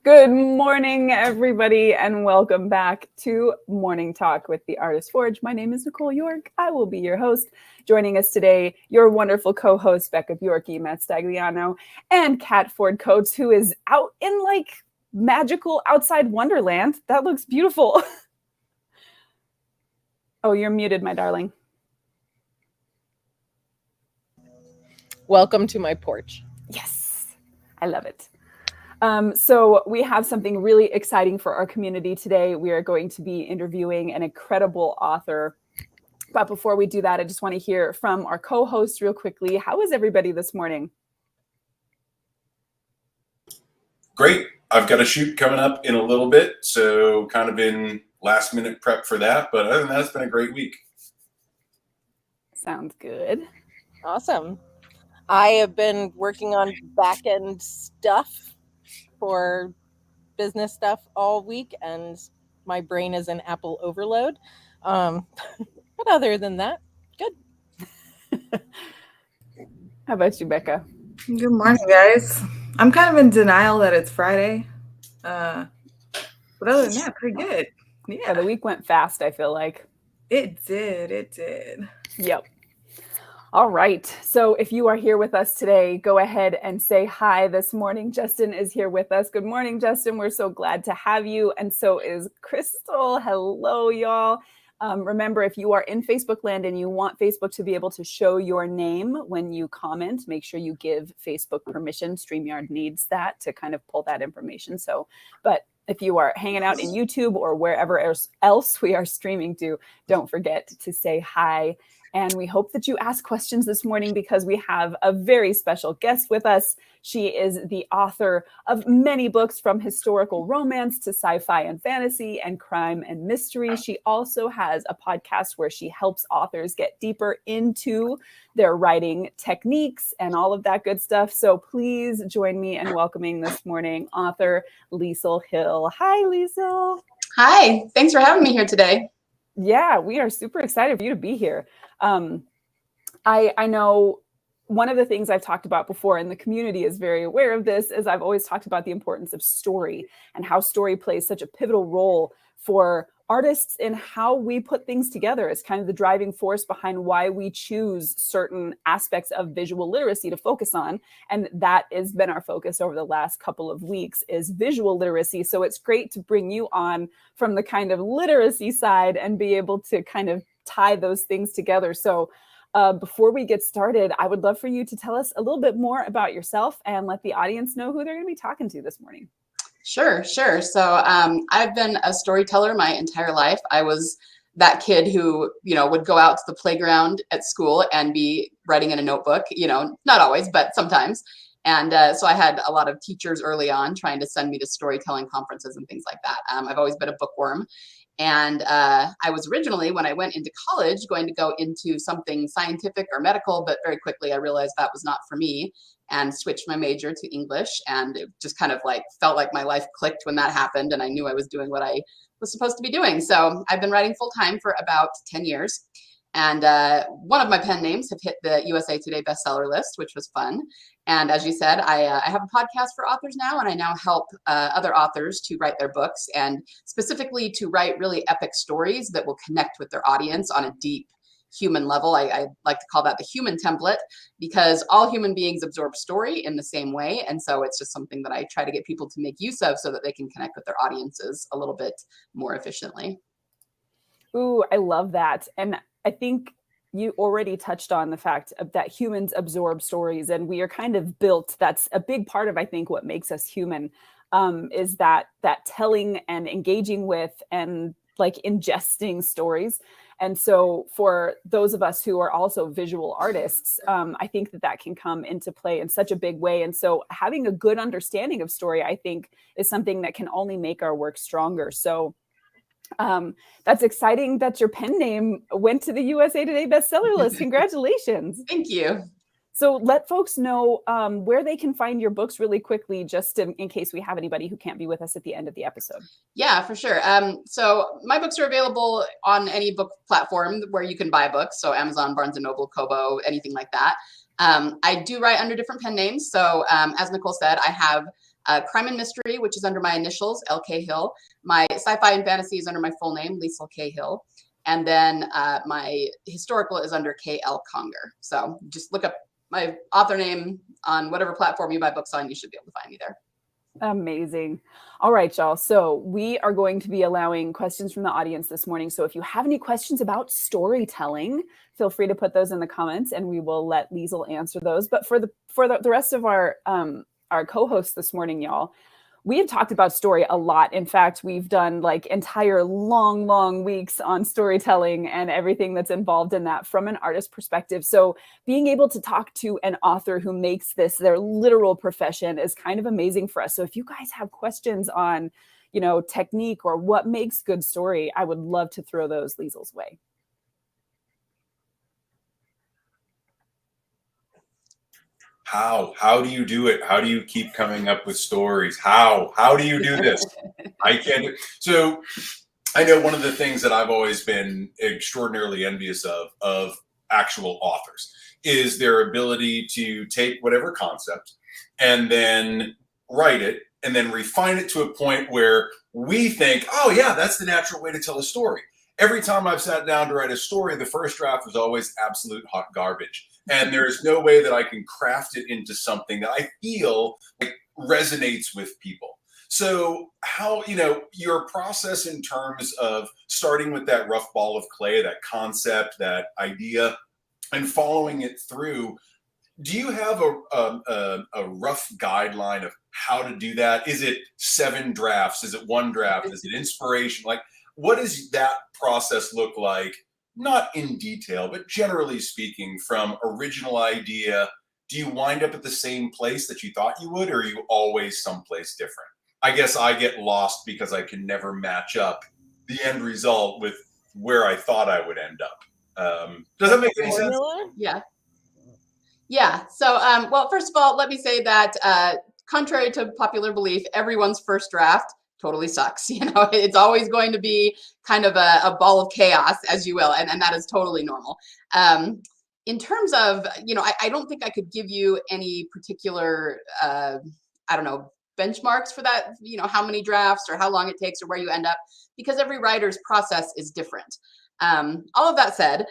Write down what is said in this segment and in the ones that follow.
Good morning, everybody, and welcome back to Morning Talk with the Artist Forge. My name is Nicole York. I will be your host. Joining us today, your wonderful co-host, Becca Bjorky, Matt Stagliano, and Kat Ford Coates, who is out in like magical outside wonderland. That looks beautiful. Oh, you're muted, my darling. Welcome to my porch. Yes, I love it. So we have something really exciting for our community today. We are going to be interviewing an incredible author. But before we do that, I just want to hear from our co-host real quickly. How is everybody this morning? Great. I've got a shoot coming up in a little bit, so kind of in last minute prep for that. But other than that, it's been a great week. Sounds good. Awesome. I have been working on back-end stuff for business stuff all week, and my brain is in Apple overload. But other than that, good. How about you, Becca? Good morning, guys. I'm kind of in denial that it's Friday. But other than that, pretty good. Yeah, the week went fast, I feel like. It did. Yep. All right. So if you are here with us today, go ahead and say hi this morning. Justin is here with us. Good morning, Justin. We're so glad to have you. And so is Crystal. Hello, y'all. Remember, if you are in Facebook land and you want Facebook to be able to show your name when you comment, make sure you give Facebook permission. StreamYard needs that to kind of pull that information. But if you are hanging out in YouTube or wherever else we are streaming to, don't forget to say hi. And we hope that you ask questions this morning because we have a very special guest with us. She is the author of many books, from historical romance to sci-fi and fantasy and crime and mystery. She also has a podcast where she helps authors get deeper into their writing techniques and all of that good stuff. So please join me in welcoming this morning author Liesel Hill. Hi, Liesel. Hi, thanks for having me here today. Yeah, we are super excited for you to be here. I know one of the things I've talked about before, and the community is very aware of this, is I've always talked about the importance of story and how story plays such a pivotal role for artists in how we put things together. It's kind of the driving force behind why we choose certain aspects of visual literacy to focus on. And that has been our focus over the last couple of weeks, is visual literacy. So it's great to bring you on from the kind of literacy side and be able to kind of tie those things together. So before we get started, I would love for you to tell us a little bit more about yourself and let the audience know who they're going to be talking to this morning. Sure. So I've been a storyteller my entire life. I was that kid who, would go out to the playground at school and be writing in a notebook, not always, but sometimes. And so I had a lot of teachers early on trying to send me to storytelling conferences and things like that. I've always been a bookworm. And I was originally, when I went into college, going to go into something scientific or medical, but very quickly I realized that was not for me and switched my major to English. And it just kind of felt like my life clicked when that happened. And I knew I was doing what I was supposed to be doing. So I've been writing full time for about 10 years. And one of my pen names have hit the USA Today bestseller list, which was fun. And as you said, I have a podcast for authors now, and I now help other authors to write their books, and specifically to write really epic stories that will connect with their audience on a deep human level. I like to call that the human template, because all human beings absorb story in the same way. And so it's just something that I try to get people to make use of so that they can connect with their audiences a little bit more efficiently. Ooh, I love that. And I think you already touched on the fact that humans absorb stories, and we are kind of built. That's a big part of, I think, what makes us human, is that telling and engaging with and ingesting stories. And so for those of us who are also visual artists, I think that can come into play in such a big way. And so having a good understanding of story, I think, is something that can only make our work stronger. So that's exciting that your pen name went to the USA Today bestseller list. Congratulations. Thank you. So let folks know where they can find your books really quickly, just in case we have anybody who can't be with us at the end of the episode. Yeah, for sure. So my books are available on any book platform where you can buy books. So Amazon, Barnes & Noble, Kobo, anything like that. I do write under different pen names. So as Nicole said, I have Crime and mystery, which is under my initials, LK Hill. My sci-fi and fantasy is under my full name, Liesel Hill. And then my historical is under KL Conger. So just look up my author name on whatever platform you buy books on. You should be able to find me there. Amazing. All right, y'all. So we are going to be allowing questions from the audience this morning. So if you have any questions about storytelling, feel free to put those in the comments and we will let Liesel answer those. But for the rest of our co-hosts this morning, y'all, we have talked about story a lot. In fact, we've done like entire long weeks on storytelling and everything that's involved in that from an artist perspective. So being able to talk to an author who makes this their literal profession is kind of amazing for us. So if you guys have questions on, technique or what makes good story, I would love to throw those Liesel's way. How do you do it? How do you keep coming up with stories? How do you do this? I can't. So I know one of the things that I've always been extraordinarily envious of actual authors is their ability to take whatever concept and then write it and then refine it to a point where we think, oh yeah, that's the natural way to tell a story. Every time I've sat down to write a story, the first draft was always absolute hot garbage. And there's no way that I can craft it into something that I feel like resonates with people. So how, your process in terms of starting with that rough ball of clay, that concept, that idea, and following it through, do you have a rough guideline of how to do that? Is it 7 drafts? Is it 1 draft? Is it inspiration? Like, what does that process look like? Not in detail, but generally speaking, from original idea, do you wind up at the same place that you thought you would, or are you always someplace different? I guess I get lost because I can never match up the end result with where I thought I would end up. Does that make any sense? Yeah. So, well, first of all, let me say that contrary to popular belief, everyone's first draft totally sucks. It's always going to be kind of a ball of chaos, as you will, and that is totally normal. In terms of, I don't think I could give you any particular, benchmarks for that, how many drafts or how long it takes or where you end up, because every writer's process is different. All of that said,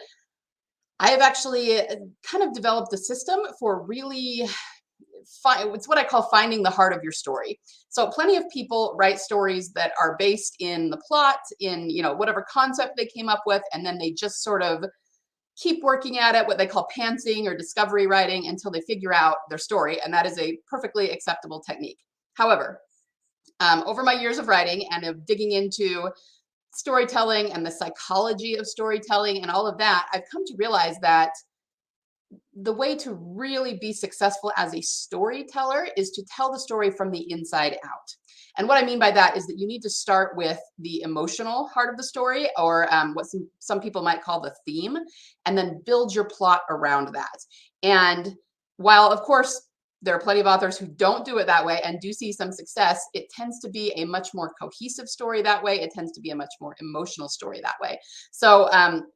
I have actually kind of developed a system for really it's what I call finding the heart of your story. So plenty of people write stories that are based in the plot, in whatever concept they came up with, and then they just sort of keep working at it, what they call pantsing or discovery writing, until they figure out their story, and that is a perfectly acceptable technique. However, over my years of writing and of digging into storytelling and the psychology of storytelling and all of that, I've come to realize that the way to really be successful as a storyteller is to tell the story from the inside out. And what I mean by that is that you need to start with the emotional heart of the story, or what some people might call the theme, and then build your plot around that. And while, of course, there are plenty of authors who don't do it that way and do see some success, it tends to be a much more cohesive story that way. It tends to be a much more emotional story that way. So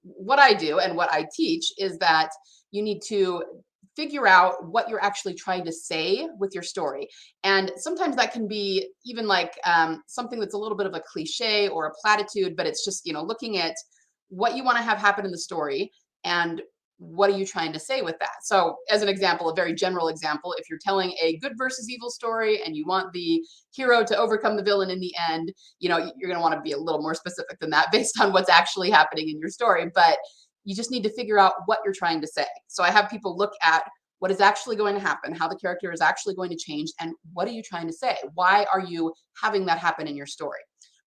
what I do and what I teach is that you need to figure out what you're actually trying to say with your story. And sometimes that can be even like something that's a little bit of a cliche or a platitude, but it's just, looking at what you want to have happen in the story and what are you trying to say with that? So as an example, a very general example, if you're telling a good versus evil story and you want the hero to overcome the villain in the end, you're going to want to be a little more specific than that based on what's actually happening in your story. But you just need to figure out what you're trying to say. So I have people look at what is actually going to happen, how the character is actually going to change, and what are you trying to say? Why are you having that happen in your story?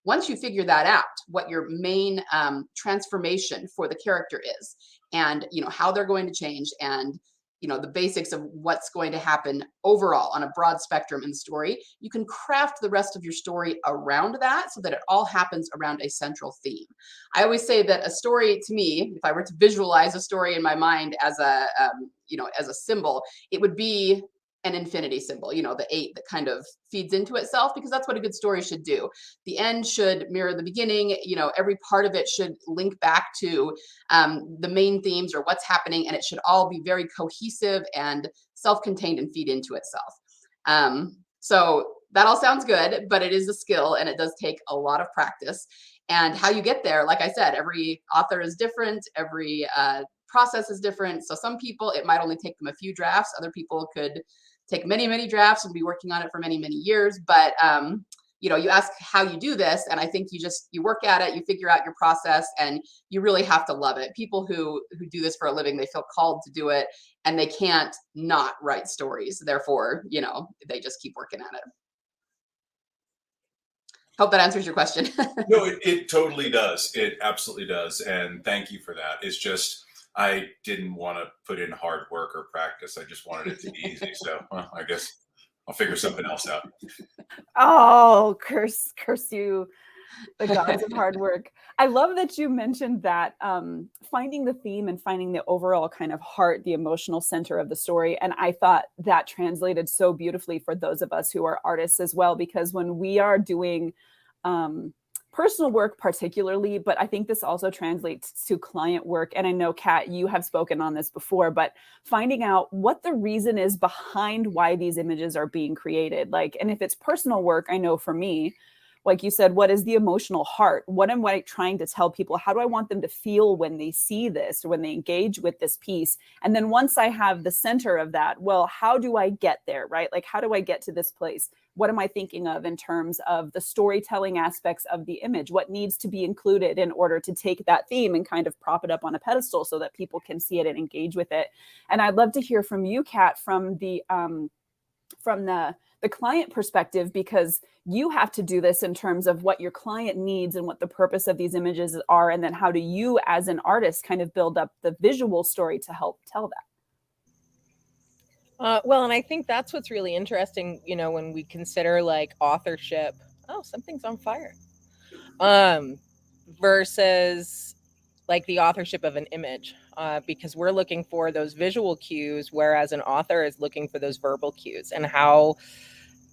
Once you figure that out, what your main transformation for the character is, and how they're going to change, and the basics of what's going to happen overall on a broad spectrum in the story, you can craft the rest of your story around that so that it all happens around a central theme. I always say that a story, to me, if I were to visualize a story in my mind as a as a symbol, it would be an infinity symbol, the 8 that kind of feeds into itself, because that's what a good story should do. The end should mirror the beginning, every part of it should link back to the main themes or what's happening, and it should all be very cohesive and self-contained and feed into itself. So that all sounds good, but it is a skill and it does take a lot of practice. And how you get there, like I said, every author is different, every process is different. So some people, it might only take them a few drafts. Other people could take many, many drafts and be working on it for many, many years. But you ask how you do this, and I think you work at it, you figure out your process, and you really have to love it. People who do this for a living, they feel called to do it, and they can't not write stories. Therefore, they just keep working at it. Hope that answers your question. No, it totally does. It absolutely does. And thank you for that. It's just, I didn't want to put in hard work or practice. I just wanted it to be easy. So I guess I'll figure something else out. Oh, curse you, the gods of hard work. I love that you mentioned that finding the theme and finding the overall kind of heart, the emotional center of the story. And I thought that translated so beautifully for those of us who are artists as well, because when we are doing personal work particularly, but I think this also translates to client work. And I know, Kat, you have spoken on this before, but finding out what the reason is behind why these images are being created. And if it's personal work, I know for me, like you said, what is the emotional heart? What am I trying to tell people? How do I want them to feel when they see this or when they engage with this piece? And then once I have the center of that, well, how do I get there, right? How do I get to this place? What am I thinking of in terms of the storytelling aspects of the image? What needs to be included in order to take that theme and kind of prop it up on a pedestal so that people can see it and engage with it? And I'd love to hear from you, Kat, from the client perspective, because you have to do this in terms of what your client needs and what the purpose of these images are. And then how do you as an artist kind of build up the visual story to help tell that? Well, and I think that's what's really interesting, when we consider authorship. Oh, something's on fire. Versus the authorship of an image, because we're looking for those visual cues, whereas an author is looking for those verbal cues, and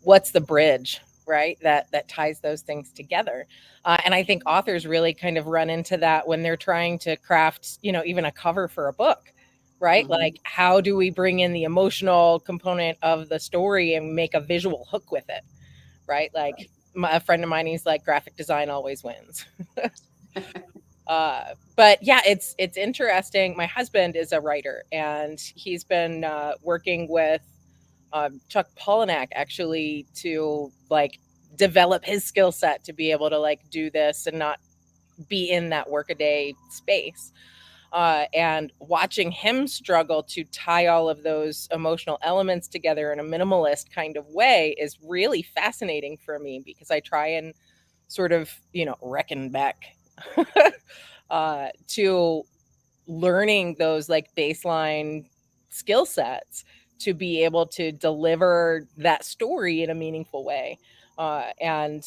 what's the bridge, right? That ties those things together. And I think authors really kind of run into that when they're trying to craft, even a cover for a book, right? Mm-hmm. How do we bring in the emotional component of the story and make a visual hook with it, right? A friend of mine, he's like, graphic design always wins. But yeah, it's interesting. My husband is a writer, and he's been working with Chuck Palahniuk actually to develop his skill set to be able to do this and not be in that workaday space. And watching him struggle to tie all of those emotional elements together in a minimalist kind of way is really fascinating for me, because I try and sort of, reckon back to learning those baseline skill sets to be able to deliver that story in a meaningful way. And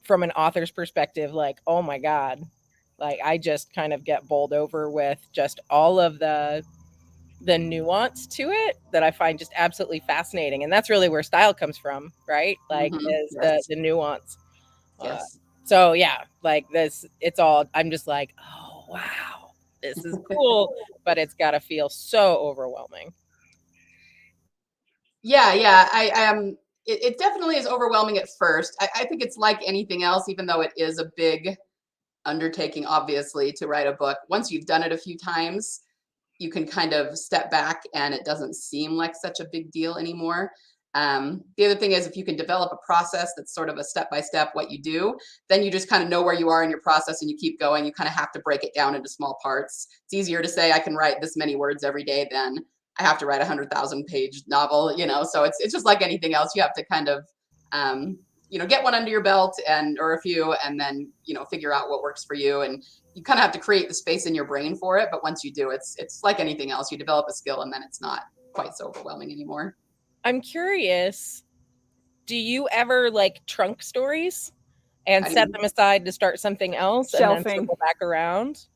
from an author's perspective, oh my God, I just kind of get bowled over with just all of the nuance to it that I find just absolutely fascinating. And that's really where style comes from, right? Is Yes. the nuance. Yes. So yeah, this, it's all, I'm just oh, wow, this is cool, but it's got to feel so overwhelming. Yeah. It definitely is overwhelming at first. I think it's like anything else, even though it is a big undertaking, obviously, to write a book. Once you've done it a few times, you can kind of step back and it doesn't seem like such a big deal anymore. The other thing is, if you can develop a process that's sort of a step-by-step what you do, then you just kind of know where you are in your process and you keep going. You kind of have to break it down into small parts. It's easier to say I can write this many words every day than I have to write a 100,000-page novel, so it's just like anything else. You have to kind of get one under your belt or a few, and then figure out what works for you, and you kind of have to create the space in your brain for it. But once you do, it's like anything else. You develop a skill, and then it's not quite so overwhelming anymore. I'm curious, do you ever trunk stories and set them aside to start something else and then circle back around?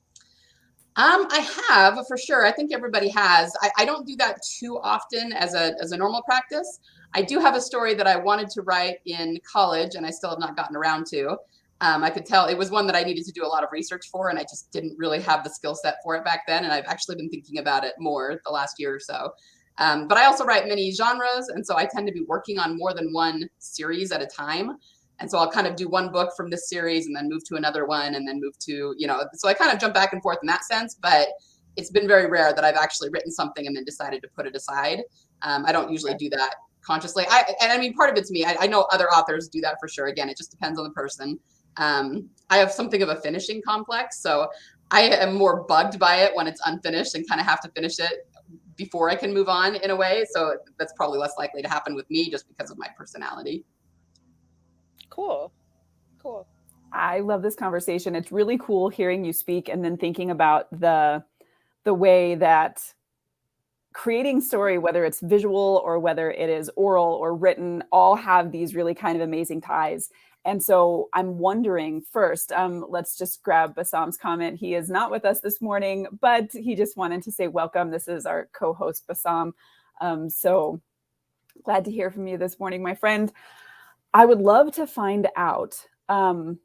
I have, for sure. I think everybody has. I don't do that too often as a normal practice. I do have a story that I wanted to write in college, and I still have not gotten around to. I could tell it was one that I needed to do a lot of research for, and I just didn't really have the skill set for it back then. And I've actually been thinking about it more the last year or so. But I also write many genres, and so I tend to be working on more than one series at a time. And so I'll kind of do one book from this series and then move to another one and then move to, so I kind of jump back and forth in that sense, but it's been very rare that I've actually written something and then decided to put it aside. I don't usually do that consciously. I mean, part of it's me. I know other authors do that for sure. Again, it just depends on the person. I have something of a finishing complex, so I am more bugged by it when it's unfinished and kind of have to finish it before I can move on in a way. So that's probably less likely to happen with me just because of my personality. Cool. I love this conversation. It's really cool hearing you speak and then thinking about the way that creating story, whether it's visual or whether it is oral or written, all have these really kind of amazing ties. And so I'm wondering first, let's just grab Bassam's comment. He is not with us this morning, but he just wanted to say welcome. This is our co-host, Bassam. So glad to hear from you this morning, my friend. I would love to find out, and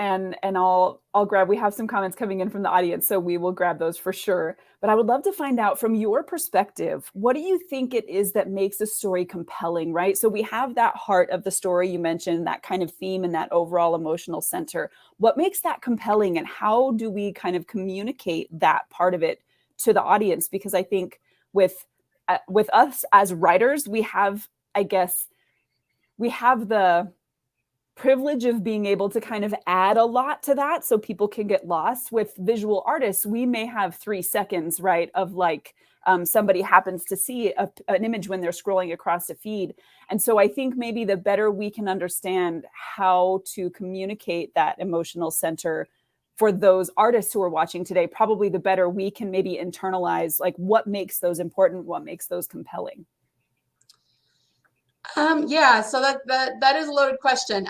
I'll grab, we have some comments coming in from the audience, so we will grab those for sure. But I would love to find out from your perspective, what do you think it is that makes a story compelling, right? So we have that heart of the story you mentioned, that kind of theme and that overall emotional center. What makes that compelling, and how do we kind of communicate that part of it to the audience? Because I think with us as writers, we have, I guess, we have the privilege of being able to kind of add a lot to that so people can get lost. With visual artists, we may have 3 seconds, right, of like somebody happens to see an image when they're scrolling across a feed. And so I think maybe the better we can understand how to communicate that emotional center for those artists who are watching today, probably the better we can maybe internalize like what makes those important, what makes those compelling. Yeah, so that is a loaded question.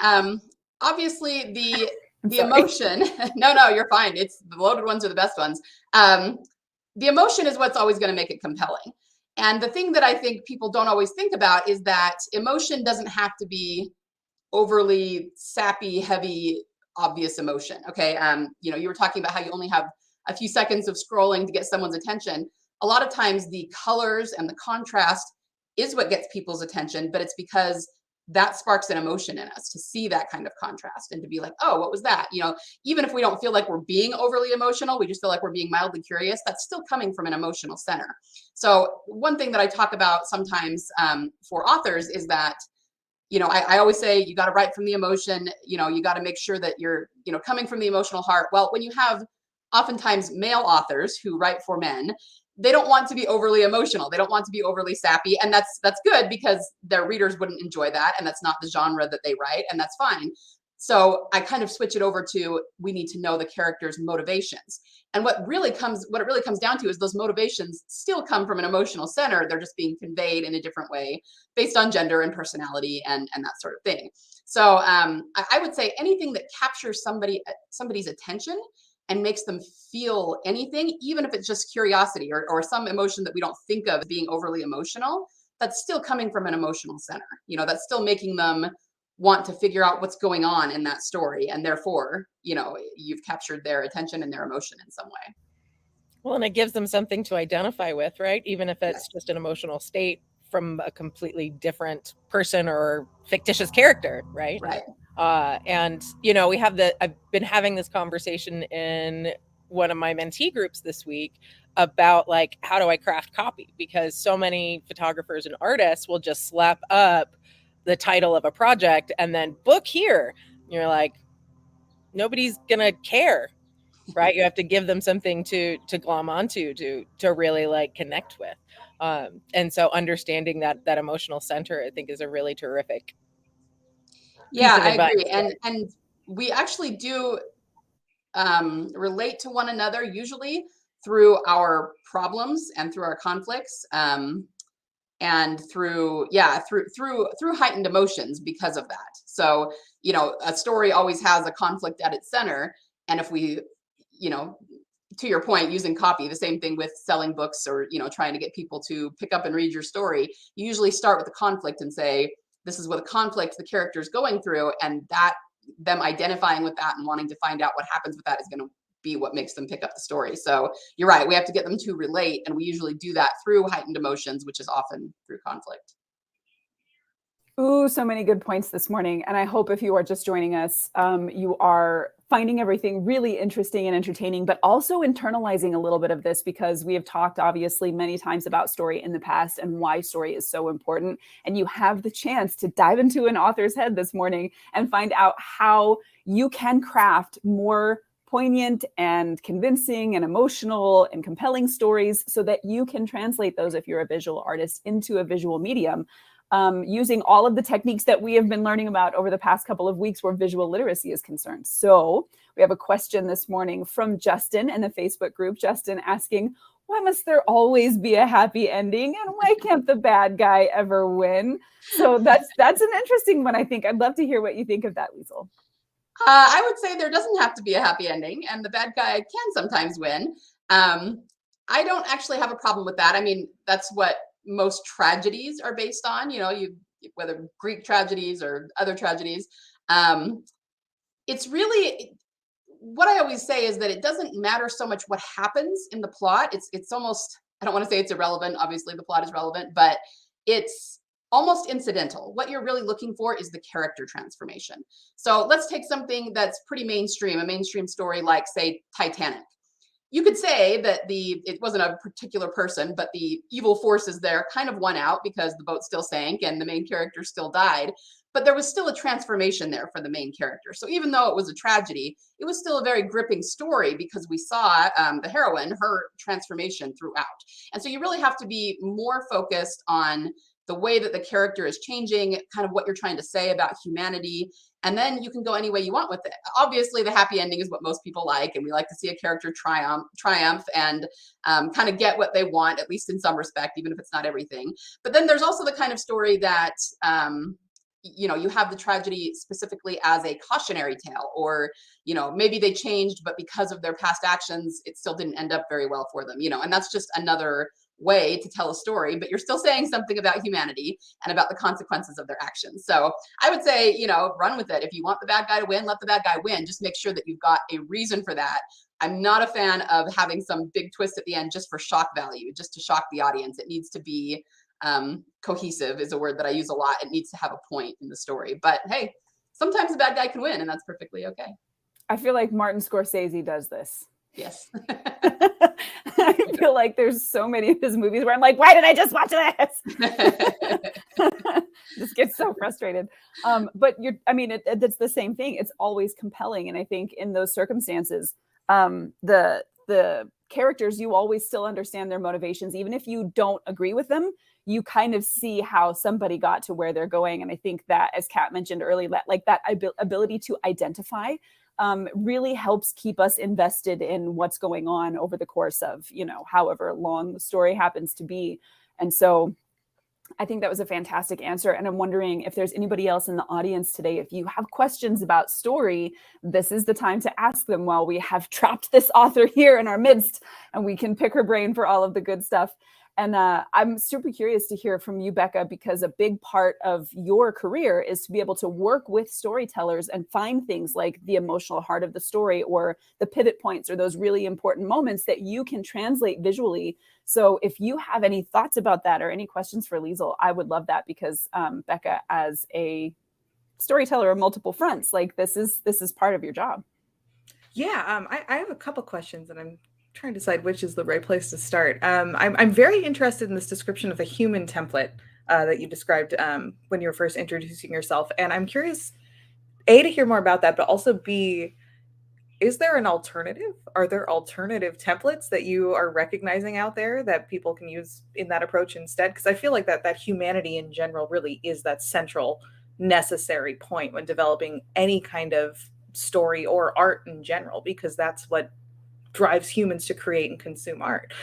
Obviously the emotion, no, you're fine. It's the loaded ones are the best ones. The emotion is what's always going to make it compelling. And the thing that I think people don't always think about is that emotion doesn't have to be overly sappy, heavy, obvious emotion. Okay. You were talking about how you only have a few seconds of scrolling to get someone's attention. A lot of times the colors and the contrast is what gets people's attention, but it's because that sparks an emotion in us to see that kind of contrast and to be like, oh, what was that? Even if we don't feel like we're being overly emotional, we just feel like we're being mildly curious, that's still coming from an emotional center. So one thing that I talk about sometimes for authors is that, I always say you got to write from the emotion, you got to make sure that you're, coming from the emotional heart. Well, when you have oftentimes male authors who write for men, they don't want to be overly emotional. They don't want to be overly sappy. And that's good because their readers wouldn't enjoy that. And that's not the genre that they write. And that's fine. So I kind of switch it over to, we need to know the character's motivations. And what it really comes down to is those motivations still come from an emotional center. They're just being conveyed in a different way based on gender and personality and that sort of thing. So I would say anything that captures somebody's attention and makes them feel anything, even if it's just curiosity or some emotion that we don't think of as being overly emotional, that's still coming from an emotional center. That's still making them want to figure out what's going on in that story. And therefore, you've captured their attention and their emotion in some way. Well, and it gives them something to identify with, right? Even if it's just an emotional state from a completely different person or fictitious character, right? Right. And I've been having this conversation in one of my mentee groups this week about like, how do I craft copy? Because so many photographers and artists will just slap up the title of a project and then book here. You're like, nobody's gonna care, right? You have to give them something to glom onto to really like connect with. And so understanding that emotional center, I think, is a really terrific. Yeah, I agree. And we actually do relate to one another usually through our problems and through our conflicts, and through heightened emotions because of that. So, a story always has a conflict at its center. And if we, to your point, using copy, the same thing with selling books or, trying to get people to pick up and read your story, you usually start with the conflict and say, this is what the conflict the character is going through, and that them identifying with that and wanting to find out what happens with that is going to be what makes them pick up the story. So you're right. We have to get them to relate. And we usually do that through heightened emotions, which is often through conflict. Ooh, so many good points this morning. And I hope if you are just joining us, you are finding everything really interesting and entertaining, but also internalizing a little bit of this, because we have talked obviously many times about story in the past and why story is so important. And you have the chance to dive into an author's head this morning and find out how you can craft more poignant and convincing and emotional and compelling stories so that you can translate those, if you're a visual artist, into a visual medium. Using all of the techniques that we have been learning about over the past couple of weeks where visual literacy is concerned. So we have a question this morning from Justin in the Facebook group. Justin asking, why must there always be a happy ending? And why can't the bad guy ever win? So that's an interesting one, I think. I'd love to hear what you think of that, Liesel. I would say there doesn't have to be a happy ending, and the bad guy can sometimes win. I don't actually have a problem with that. I mean, that's what most tragedies are based on, whether Greek tragedies or other tragedies. It's really, what I always say is that it doesn't matter so much what happens in the plot. It's almost, I don't want to say it's irrelevant. Obviously the plot is relevant, but it's almost incidental. What you're really looking for is the character transformation. So let's take something that's pretty mainstream, a mainstream story like, say, Titanic. You could say that it wasn't a particular person, but the evil forces there kind of won out because the boat still sank and the main character still died. But there was still a transformation there for the main character. So even though it was a tragedy, it was still a very gripping story because we saw the heroine, her transformation throughout. And so you really have to be more focused on the way that the character is changing, kind of what you're trying to say about humanity. And then you can go any way you want with it. Obviously, the happy ending is what most people like. And we like to see a character triumph and kind of get what they want, at least in some respect, even if it's not everything. But then there's also the kind of story that, you have the tragedy specifically as a cautionary tale, or, maybe they changed, but because of their past actions, it still didn't end up very well for them, and that's just another way to tell a story, but you're still saying something about humanity and about the consequences of their actions. So I would say, run with it. If you want the bad guy to win, let the bad guy win. Just make sure that you've got a reason for that. I'm not a fan of having some big twist at the end just for shock value, just to shock the audience. It needs to be cohesive is a word that I use a lot. It needs to have a point in the story. But hey, sometimes the bad guy can win, and that's perfectly okay. I feel like Martin Scorsese does this. Yes. I feel like there's so many of his movies where I'm like, why did I just watch this? Just get so frustrated. But it's the same thing. It's always compelling. And I think in those circumstances, the characters, you always still understand their motivations. Even if you don't agree with them, you kind of see how somebody got to where they're going. And I think that, as Kat mentioned earlier, that ability to identify really helps keep us invested in what's going on over the course of, however long the story happens to be. And so I think that was a fantastic answer. And I'm wondering if there's anybody else in the audience today, if you have questions about story, this is the time to ask them while we have trapped this author here in our midst and we can pick her brain for all of the good stuff. And I'm super curious to hear from you, Becca, because a big part of your career is to be able to work with storytellers and find things like the emotional heart of the story or the pivot points or those really important moments that you can translate visually. So if you have any thoughts about that or any questions for Liesel, I would love that because Becca, as a storyteller of multiple fronts, this is part of your job. Yeah, I have a couple questions and I'm trying to decide which is the right place to start. I'm very interested in this description of the human template that you described when you were first introducing yourself. And I'm curious, A, to hear more about that, but also B, is there an alternative? Are there alternative templates that you are recognizing out there that people can use in that approach instead? Because I feel like that humanity in general really is that central necessary point when developing any kind of story or art in general, because that's what drives humans to create and consume art.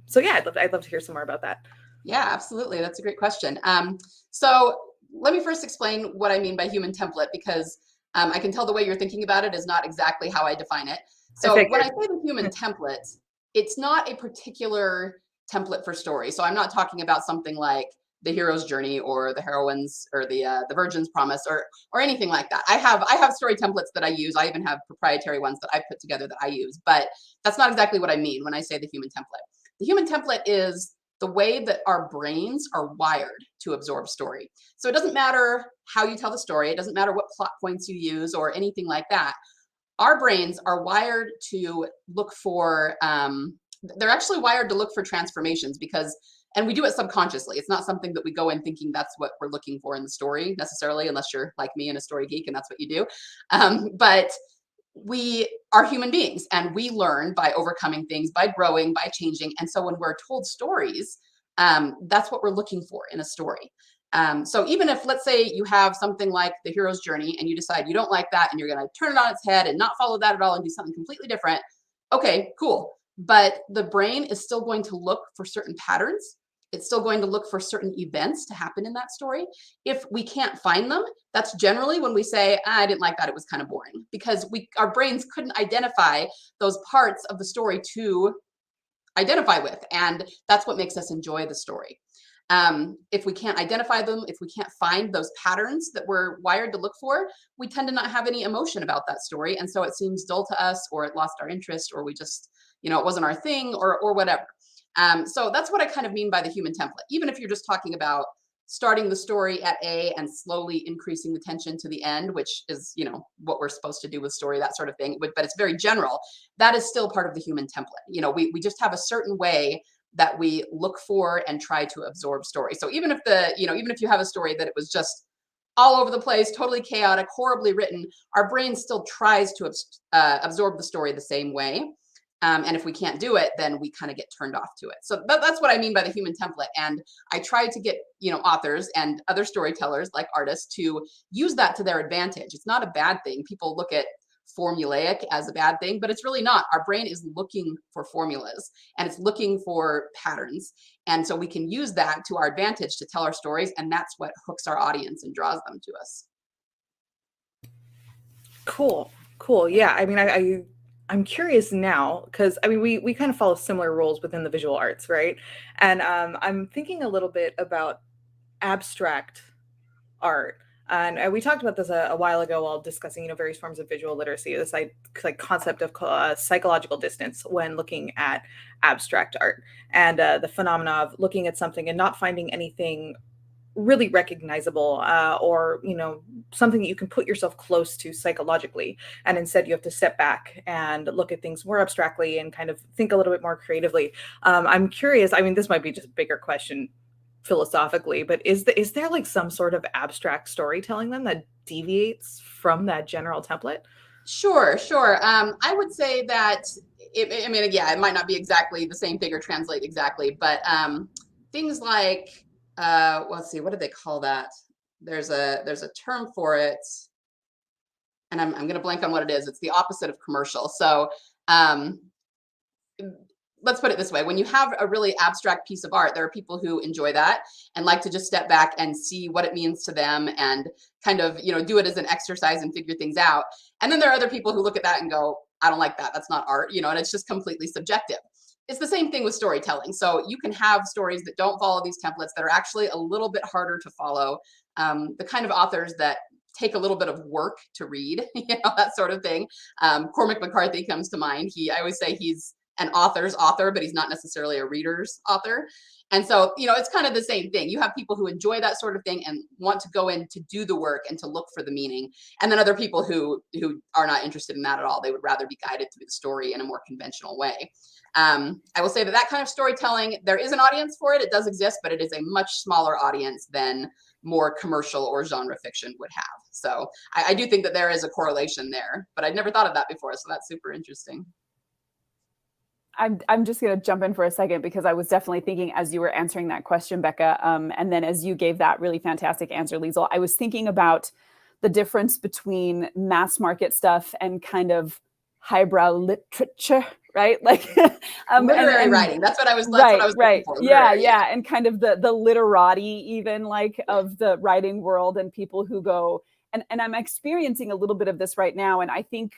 So yeah, I'd love to hear some more about that. Yeah, absolutely. That's a great question. So let me first explain what I mean by human template, because I can tell the way you're thinking about it is not exactly how I define it. So when I say the human template, it's not a particular template for story. So I'm not talking about something like the hero's journey or the heroine's or the virgin's promise or anything like that. I have story templates that I use. I even have proprietary ones that I put together that I use, but that's not exactly what I mean when I say the human template. The human template is the way that our brains are wired to absorb story. So it doesn't matter how you tell the story. It doesn't matter what plot points you use or anything like that. Our brains are wired to look for, they're actually wired to look for transformations and we do it subconsciously. It's not something that we go in thinking that's what we're looking for in the story necessarily, unless you're like me and a story geek and that's what you do. But we are human beings and we learn by overcoming things, by growing, by changing. And so when we're told stories, that's what we're looking for in a story. So even if, let's say you have something like the hero's journey and you decide you don't like that and you're going to turn it on its head and not follow that at all and do something completely different. Okay, cool. But the brain is still going to look for certain patterns. It's still going to look for certain events to happen in that story. If we can't find them, that's generally when we say, I didn't like that, it was kind of boring, because our brains couldn't identify those parts of the story to identify with. And that's what makes us enjoy the story. If we can't identify them, if we can't find those patterns that we're wired to look for, we tend to not have any emotion about that story. And so it seems dull to us, or it lost our interest, or we just, it wasn't our thing, or whatever. So that's what I kind of mean by the human template. Even if you're just talking about starting the story at A and slowly increasing the tension to the end, which is, what we're supposed to do with story, that sort of thing, but it's very general. That is still part of the human template. We just have a certain way that we look for and try to absorb story. So even if even if you have a story that it was just all over the place, totally chaotic, horribly written, our brain still tries to absorb the story the same way. And if we can't do it, then we kind of get turned off to it. So that's what I mean by the human template. And I try to get, authors and other storytellers like artists to use that to their advantage. It's not a bad thing. People look at formulaic as a bad thing, but it's really not. Our brain is looking for formulas and it's looking for patterns. And so we can use that to our advantage to tell our stories. And that's what hooks our audience and draws them to us. Cool. Yeah. I mean, I'm curious now because we kind of follow similar rules within the visual arts, right? And I'm thinking a little bit about abstract art. And we talked about this a while ago while discussing, various forms of visual literacy, this like concept of psychological distance when looking at abstract art, and the phenomena of looking at something and not finding anything really recognizable or something that you can put yourself close to psychologically, and instead you have to step back and look at things more abstractly and kind of think a little bit more creatively. I'm curious, this might be just a bigger question philosophically, but is there like some sort of abstract storytelling then that deviates from that general template? Sure. I would say that it might not be exactly the same thing or translate exactly, but things like let's see, what do they call that? There's a term for it, and I'm going to blank on what it is. It's the opposite of commercial. So let's put it this way. When you have a really abstract piece of art, there are people who enjoy that and like to just step back and see what it means to them and kind of, do it as an exercise and figure things out. And then there are other people who look at that and go, I don't like that. That's not art, and it's just completely subjective. It's the same thing with storytelling. So you can have stories that don't follow these templates that are actually a little bit harder to follow. The kind of authors that take a little bit of work to read, that sort of thing. Cormac McCarthy comes to mind. I always say he's an author's author, but he's not necessarily a reader's author. And so, it's kind of the same thing. You have people who enjoy that sort of thing and want to go in to do the work and to look for the meaning. And then other people who are not interested in that at all. They would rather be guided through the story in a more conventional way. I will say that kind of storytelling, there is an audience for it. It does exist, but it is a much smaller audience than more commercial or genre fiction would have. So I do think that there is a correlation there, but I'd never thought of that before. So that's super interesting. I'm just going to jump in for a second because I was definitely thinking as you were answering that question, Becca, and then as you gave that really fantastic answer, Liesel, I was thinking about the difference between mass market stuff and kind of highbrow literature, right? Like literary writing. That's what I was looking for. Yeah. And kind of the literati even of the writing world, and people who go, and I'm experiencing a little bit of this right now. And I think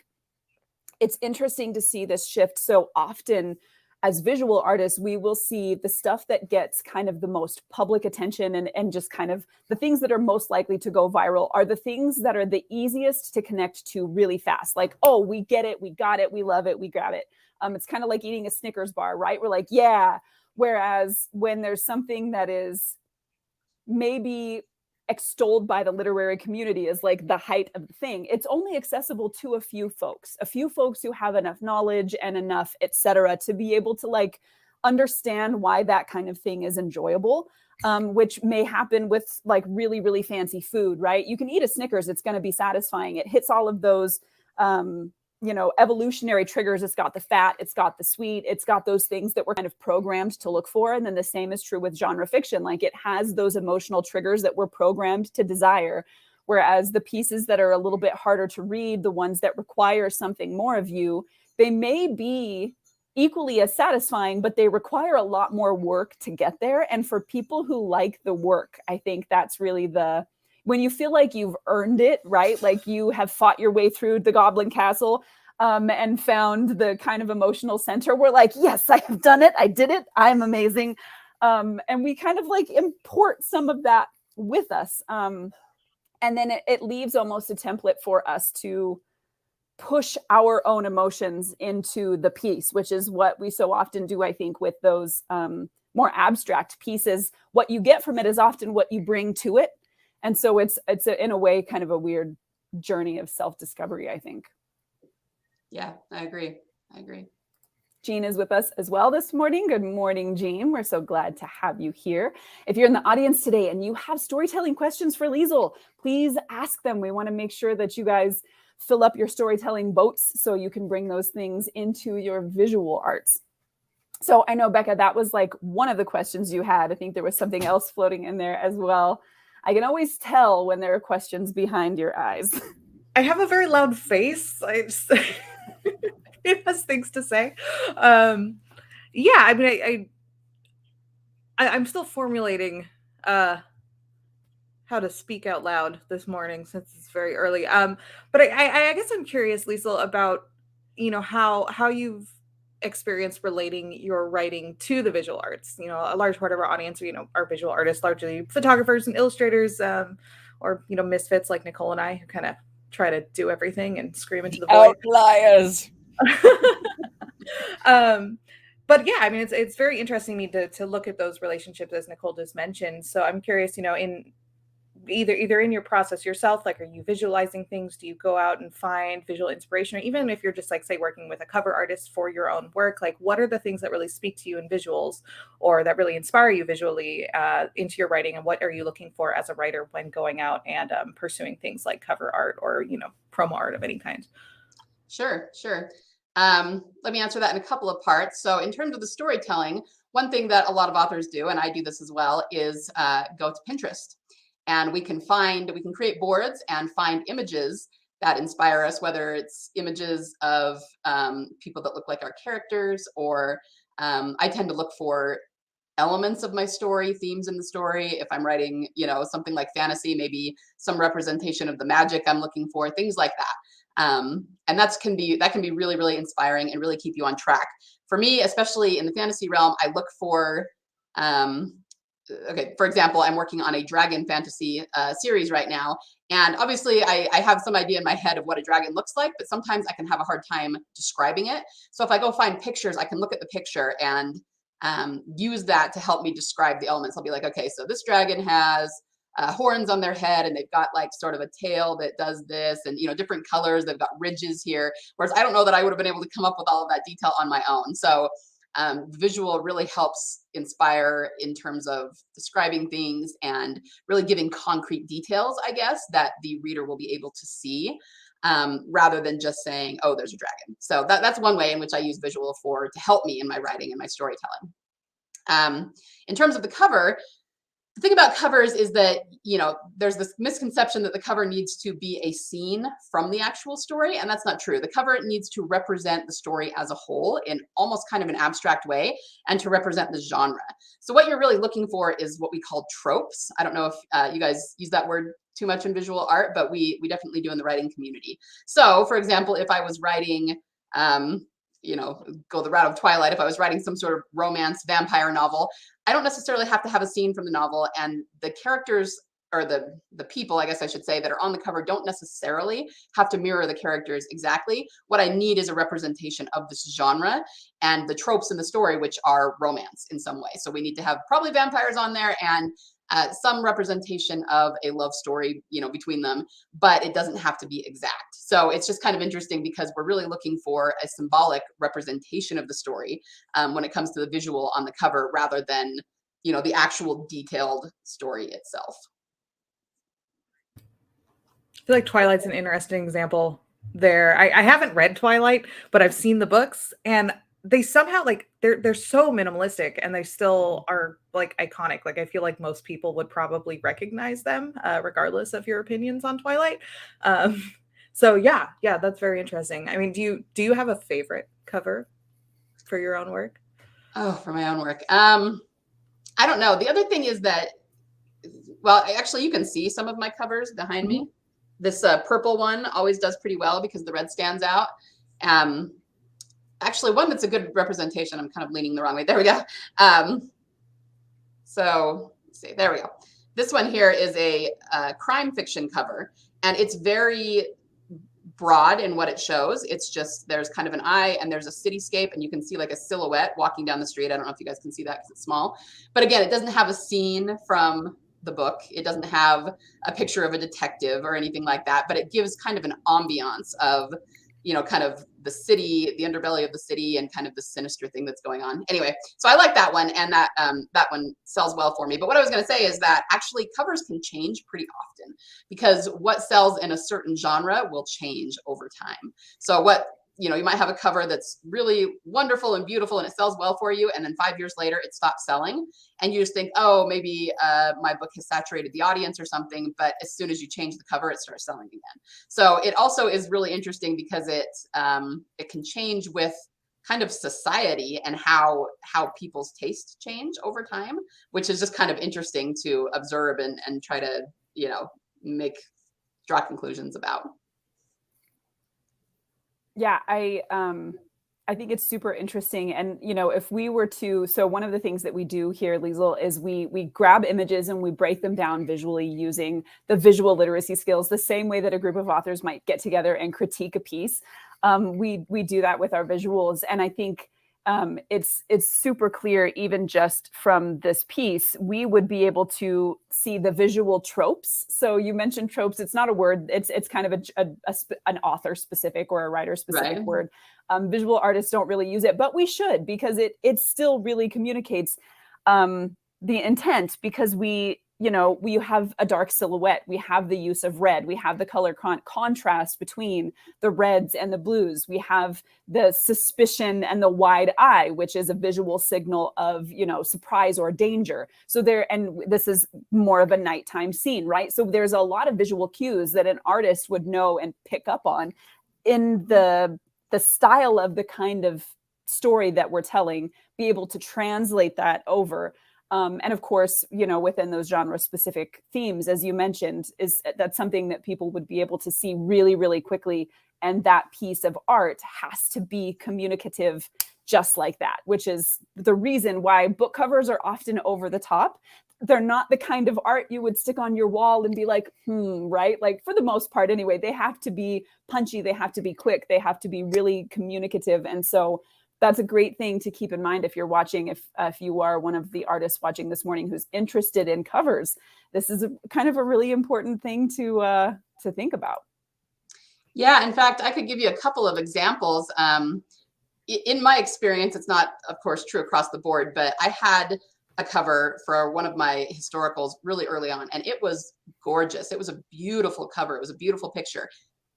it's interesting to see this shift so often as visual artists, we will see the stuff that gets kind of the most public attention and just kind of the things that are most likely to go viral are the things that are the easiest to connect to really fast. Like, oh, we get it, we got it, we love it, we grab it. It's kind of like eating a Snickers bar, right? We're like, yeah. Whereas when there's something that is maybe extolled by the literary community as like the height of the thing, it's only accessible to a few folks who have enough knowledge and enough etc to be able to like understand why that kind of thing is enjoyable, which may happen with like really, really fancy food, right? You can eat a Snickers, it's going to be satisfying. It hits all of those evolutionary triggers. It's got the fat, it's got the sweet, it's got those things that we're kind of programmed to look for. And then the same is true with genre fiction. Like it has those emotional triggers that we're programmed to desire. Whereas the pieces that are a little bit harder to read, the ones that require something more of you, they may be equally as satisfying, but they require a lot more work to get there. And for people who like the work, I think that's really when you feel like you've earned it, right? Like you have fought your way through the Goblin Castle and found the kind of emotional center. We're like, yes, I have done it. I did it. I'm amazing. And we kind of like import some of that with us. And then it leaves almost a template for us to push our own emotions into the piece, which is what we so often do, I think, with those more abstract pieces. What you get from it is often what you bring to it. And so it's in a way kind of a weird journey of self-discovery, I think. Yeah, I agree. Jean is with us as well this morning. Good morning, Jean. We're so glad to have you here. If you're in the audience today and you have storytelling questions for Liesel, please ask them. We want to make sure that you guys fill up your storytelling boats so you can bring those things into your visual arts. So I know, Becca, that was like one of the questions you had. I think there was something else floating in there as well. I can always tell when there are questions behind your eyes. I have a very loud face. It has things to say. Yeah, I mean, I'm still formulating how to speak out loud this morning since it's very early. But I guess I'm curious, Liesel, about how you've experienced relating your writing to the visual arts. A large part of our audience are visual artists, largely photographers and illustrators, or misfits like Nicole and I, who kind of try to do everything and scream into the void. Outliers. But yeah, I mean, it's very interesting to me to look at those relationships as Nicole just mentioned. So I'm curious, in either in your process yourself, like, are you visualizing things? Do you go out and find visual inspiration? Or even if you're just like, say, working with a cover artist for your own work, like what are the things that really speak to you in visuals or that really inspire you visually into your writing? And what are you looking for as a writer when going out and pursuing things like cover art or, promo art of any kind? Sure. Let me answer that in a couple of parts. So in terms of the storytelling, one thing that a lot of authors do, and I do this as well, is go to Pinterest. And we can create boards and find images that inspire us, whether it's images of people that look like our characters, or I tend to look for elements of my story, themes in the story. If I'm writing, something like fantasy, maybe some representation of the magic I'm looking for, things like that. And that can be really, really inspiring and really keep you on track. For me, especially in the fantasy realm, I look for, for example, I'm working on a dragon fantasy series right now. And obviously I have some idea in my head of what a dragon looks like, but sometimes I can have a hard time describing it. So if I go find pictures, I can look at the picture and use that to help me describe the elements. I'll be like, okay, so this dragon has horns on their head, and they've got like sort of a tail that does this, and different colors. They've got ridges here. Whereas I don't know that I would have been able to come up with all of that detail on my own. So visual really helps inspire in terms of describing things and really giving concrete details, I guess, that the reader will be able to see, rather than just saying, oh, there's a dragon. So that's one way in which I use visual to help me in my writing and my storytelling. In terms of the cover, the thing about covers is that, there's this misconception that the cover needs to be a scene from the actual story, and that's not true. The cover needs to represent the story as a whole in almost kind of an abstract way, and to represent the genre. So what you're really looking for is what we call tropes. I don't know if you guys use that word too much in visual art, but we definitely do in the writing community. So, for example, if I was writing go the route of Twilight, if I was writing some sort of romance vampire novel, I don't necessarily have to have a scene from the novel, and the characters, or the people, I guess I should say, that are on the cover don't necessarily have to mirror the characters exactly. What I need is a representation of this genre and the tropes in the story, which are romance in some way. So we need to have probably vampires on there, and some representation of a love story, between them, but it doesn't have to be exact. So it's just kind of interesting because we're really looking for a symbolic representation of the story when it comes to the visual on the cover, rather than, the actual detailed story itself. I feel like Twilight's an interesting example there. I haven't read Twilight, but I've seen the books, and they somehow, like, they're so minimalistic, and they still are like iconic. Like, I feel like most people would probably recognize them, regardless of your opinions on Twilight. So yeah, that's very interesting. I mean, do you have a favorite cover for your own work? Oh, for my own work. I don't know. The other thing is that, well, actually, you can see some of my covers behind me. This purple one always does pretty well because the red stands out. Actually, one that's a good representation. I'm kind of leaning the wrong way. There we go. So let's see. There we go. This one here is a crime fiction cover, and it's very broad in what it shows. It's just, there's kind of an eye and there's a cityscape, and you can see like a silhouette walking down the street. I don't know if you guys can see that because it's small, but again, it doesn't have a scene from the book. It doesn't have a picture of a detective or anything like that, but it gives kind of an ambiance of, kind of the city, the underbelly of the city, and kind of the sinister thing that's going on. Anyway, so I like that one, and that one sells well for me. But what I was going to say is that actually covers can change pretty often, because what sells in a certain genre will change over time. So you might have a cover that's really wonderful and beautiful and it sells well for you, and then 5 years later it stops selling, and you just think, oh, maybe my book has saturated the audience or something. But as soon as you change the cover, it starts selling again. So it also is really interesting because it can change with kind of society and how people's tastes change over time, which is just kind of interesting to observe and try to draw conclusions about. Yeah, I think it's super interesting. And, if we were to, so one of the things that we do here, Liesel, is we grab images and we break them down visually using the visual literacy skills, the same way that a group of authors might get together and critique a piece. We do that with our visuals. And I think it's super clear, even just from this piece, we would be able to see the visual tropes. So you mentioned tropes. It's not a word. It's kind of an author specific or a writer specific word. Visual artists don't really use it, but we should, because it still really communicates the intent, because we have a dark silhouette. We have the use of red. We have the color contrast between the reds and the blues. We have the suspicion and the wide eye, which is a visual signal of, surprise or danger. So and this is more of a nighttime scene, right? So there's a lot of visual cues that an artist would know and pick up on in the style of the kind of story that we're telling, be able to translate that over. And of course, within those genre specific themes, as you mentioned, that's something that people would be able to see really, really quickly. And that piece of art has to be communicative just like that, which is the reason why book covers are often over the top. They're not the kind of art you would stick on your wall and be like, right? Like, for the most part anyway, they have to be punchy. They have to be quick. They have to be really communicative. And so that's a great thing to keep in mind if you're watching, if you are one of the artists watching this morning who's interested in covers. This is kind of a really important thing to think about. Yeah, in fact, I could give you a couple of examples. In my experience, it's not, of course, true across the board, but I had a cover for one of my historicals really early on, and it was gorgeous. It was a beautiful cover. It was a beautiful picture.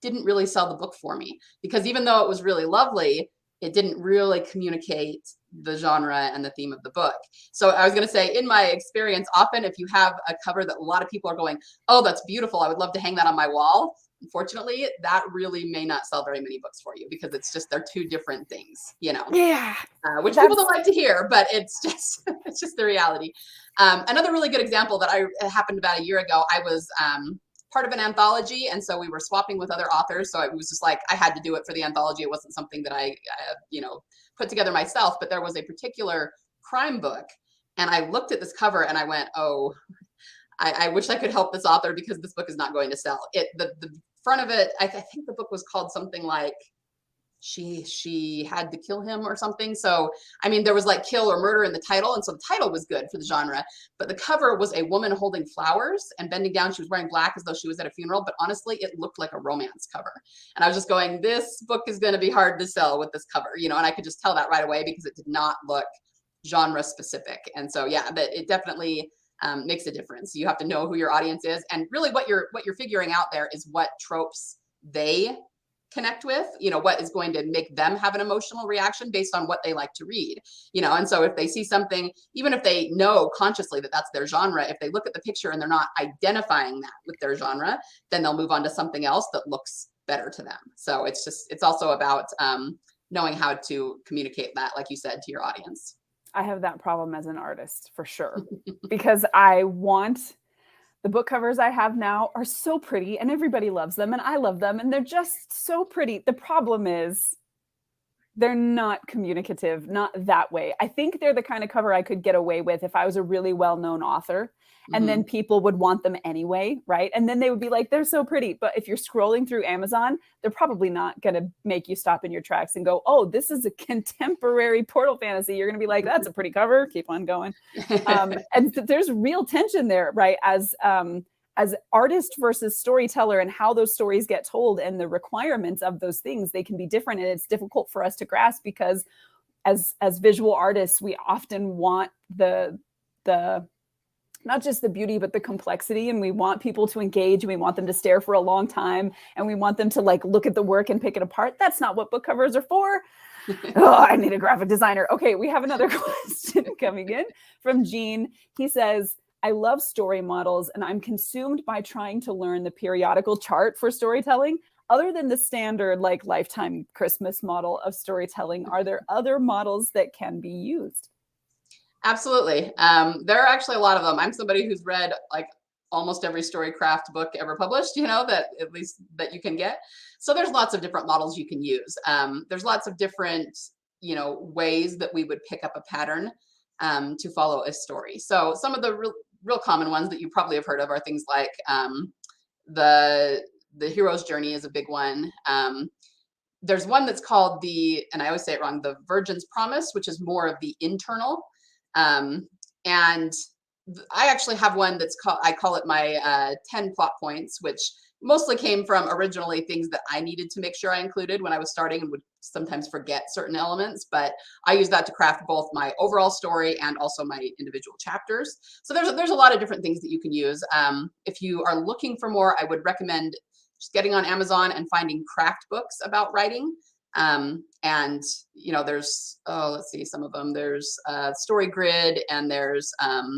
Didn't really sell the book for me, because even though it was really lovely, it didn't really communicate the genre and the theme of the book. So I was going to say, in my experience, often if you have a cover that a lot of people are going, oh, that's beautiful, I would love to hang that on my wall, unfortunately, that really may not sell very many books for you, because they're two different things, Yeah. Which people don't like to hear, but it's just the reality. Another really good example that happened about a year ago, I was part of an anthology, and so we were swapping with other authors. So it was just like I had to do it for the anthology. It wasn't something that I put together myself. But there was a particular crime book, and I looked at this cover and I went, oh, I wish I could help this author because this book is not going to sell. The front of it, I think the book was called something like she had to kill him or something. So, I mean, there was like kill or murder in the title. And so the title was good for the genre, but the cover was a woman holding flowers and bending down. She was wearing black as though she was at a funeral, but honestly, it looked like a romance cover. And I was just going, this book is going to be hard to sell with this cover, and I could just tell that right away because it did not look genre specific. And so, yeah, but it definitely makes a difference. You have to know who your audience is, and really what you're figuring out there is what tropes they connect with, what is going to make them have an emotional reaction based on what they like to read, and so if they see something, even if they know consciously that that's their genre, if they look at the picture and they're not identifying that with their genre, then they'll move on to something else that looks better to them. So it's also about knowing how to communicate that, like you said, to your audience. I have that problem as an artist for sure, because I want the book covers I have now are so pretty and everybody loves them and I love them and they're just so pretty. The problem is they're not communicative, not that way. I think they're the kind of cover I could get away with if I was a really well-known author, and then people would want them anyway, right? And then they would be like, they're so pretty. But if you're scrolling through Amazon, they're probably not going to make you stop in your tracks and go, oh, this is a contemporary portal fantasy. You're going to be like, that's a pretty cover. Keep on going. And there's real tension there, right? As artist versus storyteller, and how those stories get told and the requirements of those things, they can be different. And it's difficult for us to grasp because as visual artists, we often want the not just the beauty, but the complexity. And we want people to engage, and we want them to stare for a long time, and we want them to like look at the work and pick it apart. That's not what book covers are for. Oh, I need a graphic designer. Okay, we have another question coming in from Gene. He says, I love story models, and I'm consumed by trying to learn the periodical chart for storytelling. Other than the standard like lifetime Christmas model of storytelling, are there other models that can be used? Absolutely. There are actually a lot of them. I'm somebody who's read like almost every storycraft book ever published, that at least that you can get. So there's lots of different models you can use. There's lots of different, ways that we would pick up a pattern to follow a story. So some of the real common ones that you probably have heard of are things like the hero's journey is a big one. There's one that's called and I always say it wrong, the Virgin's Promise, which is more of the internal. And I actually have one I call it my 10 plot points, which mostly came from originally things that I needed to make sure I included when I was starting and would sometimes forget certain elements. But I use that to craft both my overall story and also my individual chapters. So there's a lot of different things that you can use. If you are looking for more, I would recommend just getting on Amazon and finding craft books about writing. And there's, let's see, some of them. There's Story Grid, and there's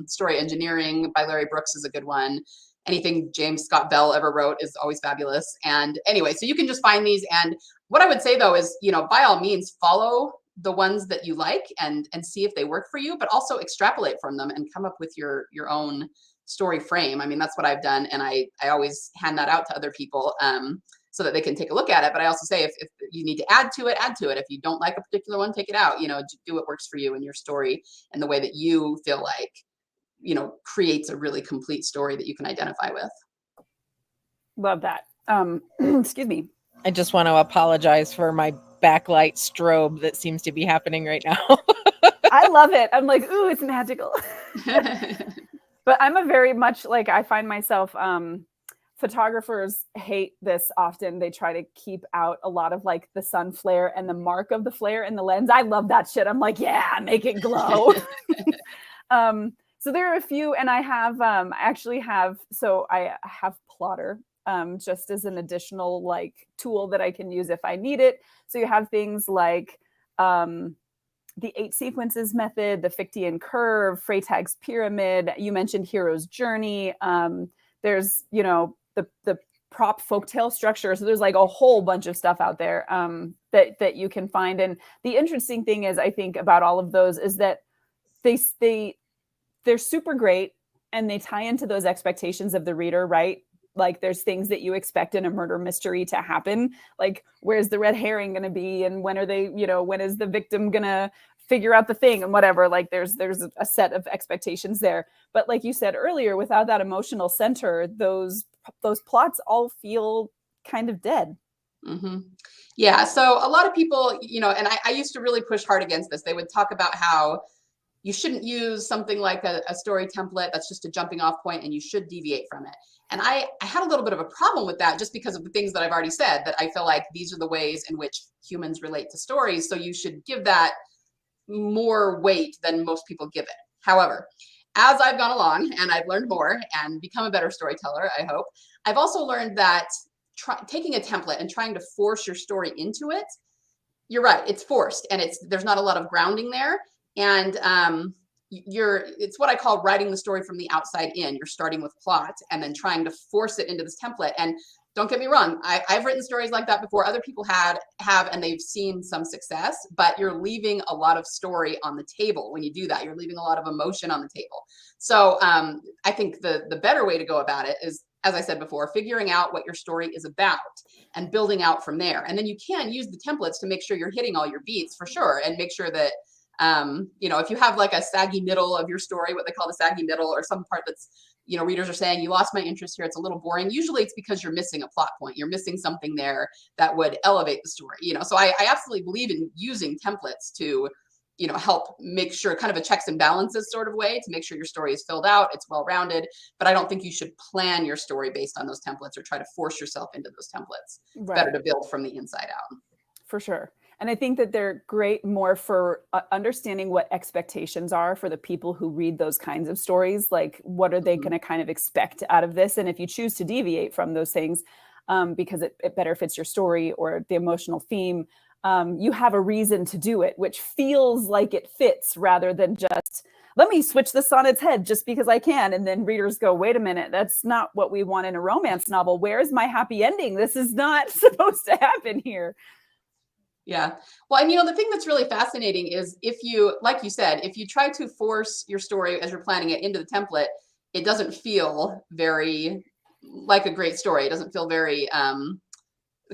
Story Engineering by Larry Brooks is a good one. Anything James Scott Bell ever wrote is always fabulous. And anyway, so you can just find these. And what I would say though is, by all means, follow the ones that you like and see if they work for you, but also extrapolate from them and come up with your own story frame. I mean, that's what I've done. And I always hand that out to other people so that they can take a look at it. But I also say, if you need to add to it, add to it. If you don't like a particular one, take it out, do what works for you and your story and the way that you feel like, creates a really complete story that you can identify with. Love that. Excuse me. I just want to apologize for my backlight strobe that seems to be happening right now. I love it. I'm like, ooh, it's magical. But I'm a very much like, I find myself, photographers hate this often. They try to keep out a lot of like the sun flare and the mark of the flare in the lens. I love that shit. I'm like, yeah, make it glow. So there are a few, and I have, I have Plotter, just as an additional like tool that I can use if I need it. So you have things like the 8 sequences method, the Fichtean curve, Freytag's pyramid. You mentioned Hero's Journey. There's, the prop folktale structure. So there's like a whole bunch of stuff out there that you can find. And the interesting thing is, I think about all of those is that they're super great and they tie into those expectations of the reader, right? Like there's things that you expect in a murder mystery to happen. Like where's the red herring going to be? And when are they, when is the victim going to figure out the thing and whatever? Like there's a set of expectations there. But like you said earlier, without that emotional center, those plots all feel kind of dead. Mm-hmm. Yeah. So a lot of people, and I used to really push hard against this. They would talk about how you shouldn't use something like a story template that's just a jumping off point, and you should deviate from it. And I had a little bit of a problem with that just because of the things that I've already said, that I feel like these are the ways in which humans relate to stories. So you should give that more weight than most people give it. However, as I've gone along and I've learned more and become a better storyteller, I hope, I've also learned that taking a template and trying to force your story into it, you're right, it's forced, and there's not a lot of grounding there. And it's what I call writing the story from the outside in. You're starting with plot and then trying to force it into this template. And don't get me wrong, I've written stories like that before. Other people have, and they've seen some success, but you're leaving a lot of story on the table when you do that. You're leaving a lot of emotion on the table. So I think the better way to go about it is, as I said before, figuring out what your story is about and building out from there. And then you can use the templates to make sure you're hitting all your beats for sure, and make sure that if you have like a saggy middle of your story, what they call the saggy middle, or some part that's, readers are saying, you lost my interest here, it's a little boring. Usually it's because you're missing a plot point. You're missing something there that would elevate the story, So I absolutely believe in using templates to, help make sure, kind of a checks and balances sort of way, to make sure your story is filled out, it's well-rounded. But I don't think you should plan your story based on those templates or try to force yourself into those templates. It's better to build from the inside out. For sure. And I think that they're great more for understanding what expectations are for the people who read those kinds of stories. Like, what are they going to kind of expect out of this? And if you choose to deviate from those things, because it better fits your story or the emotional theme, you have a reason to do it, which feels like it fits, rather than just, let me switch this on its head just because I can. And then readers go, wait a minute, that's not what we want in a romance novel. Where's my happy ending? This is not supposed to happen here. Yeah. Well, and the thing that's really fascinating is, if you, like you said, if you try to force your story as you're planning it into the template, it doesn't feel very like a great story. It doesn't feel very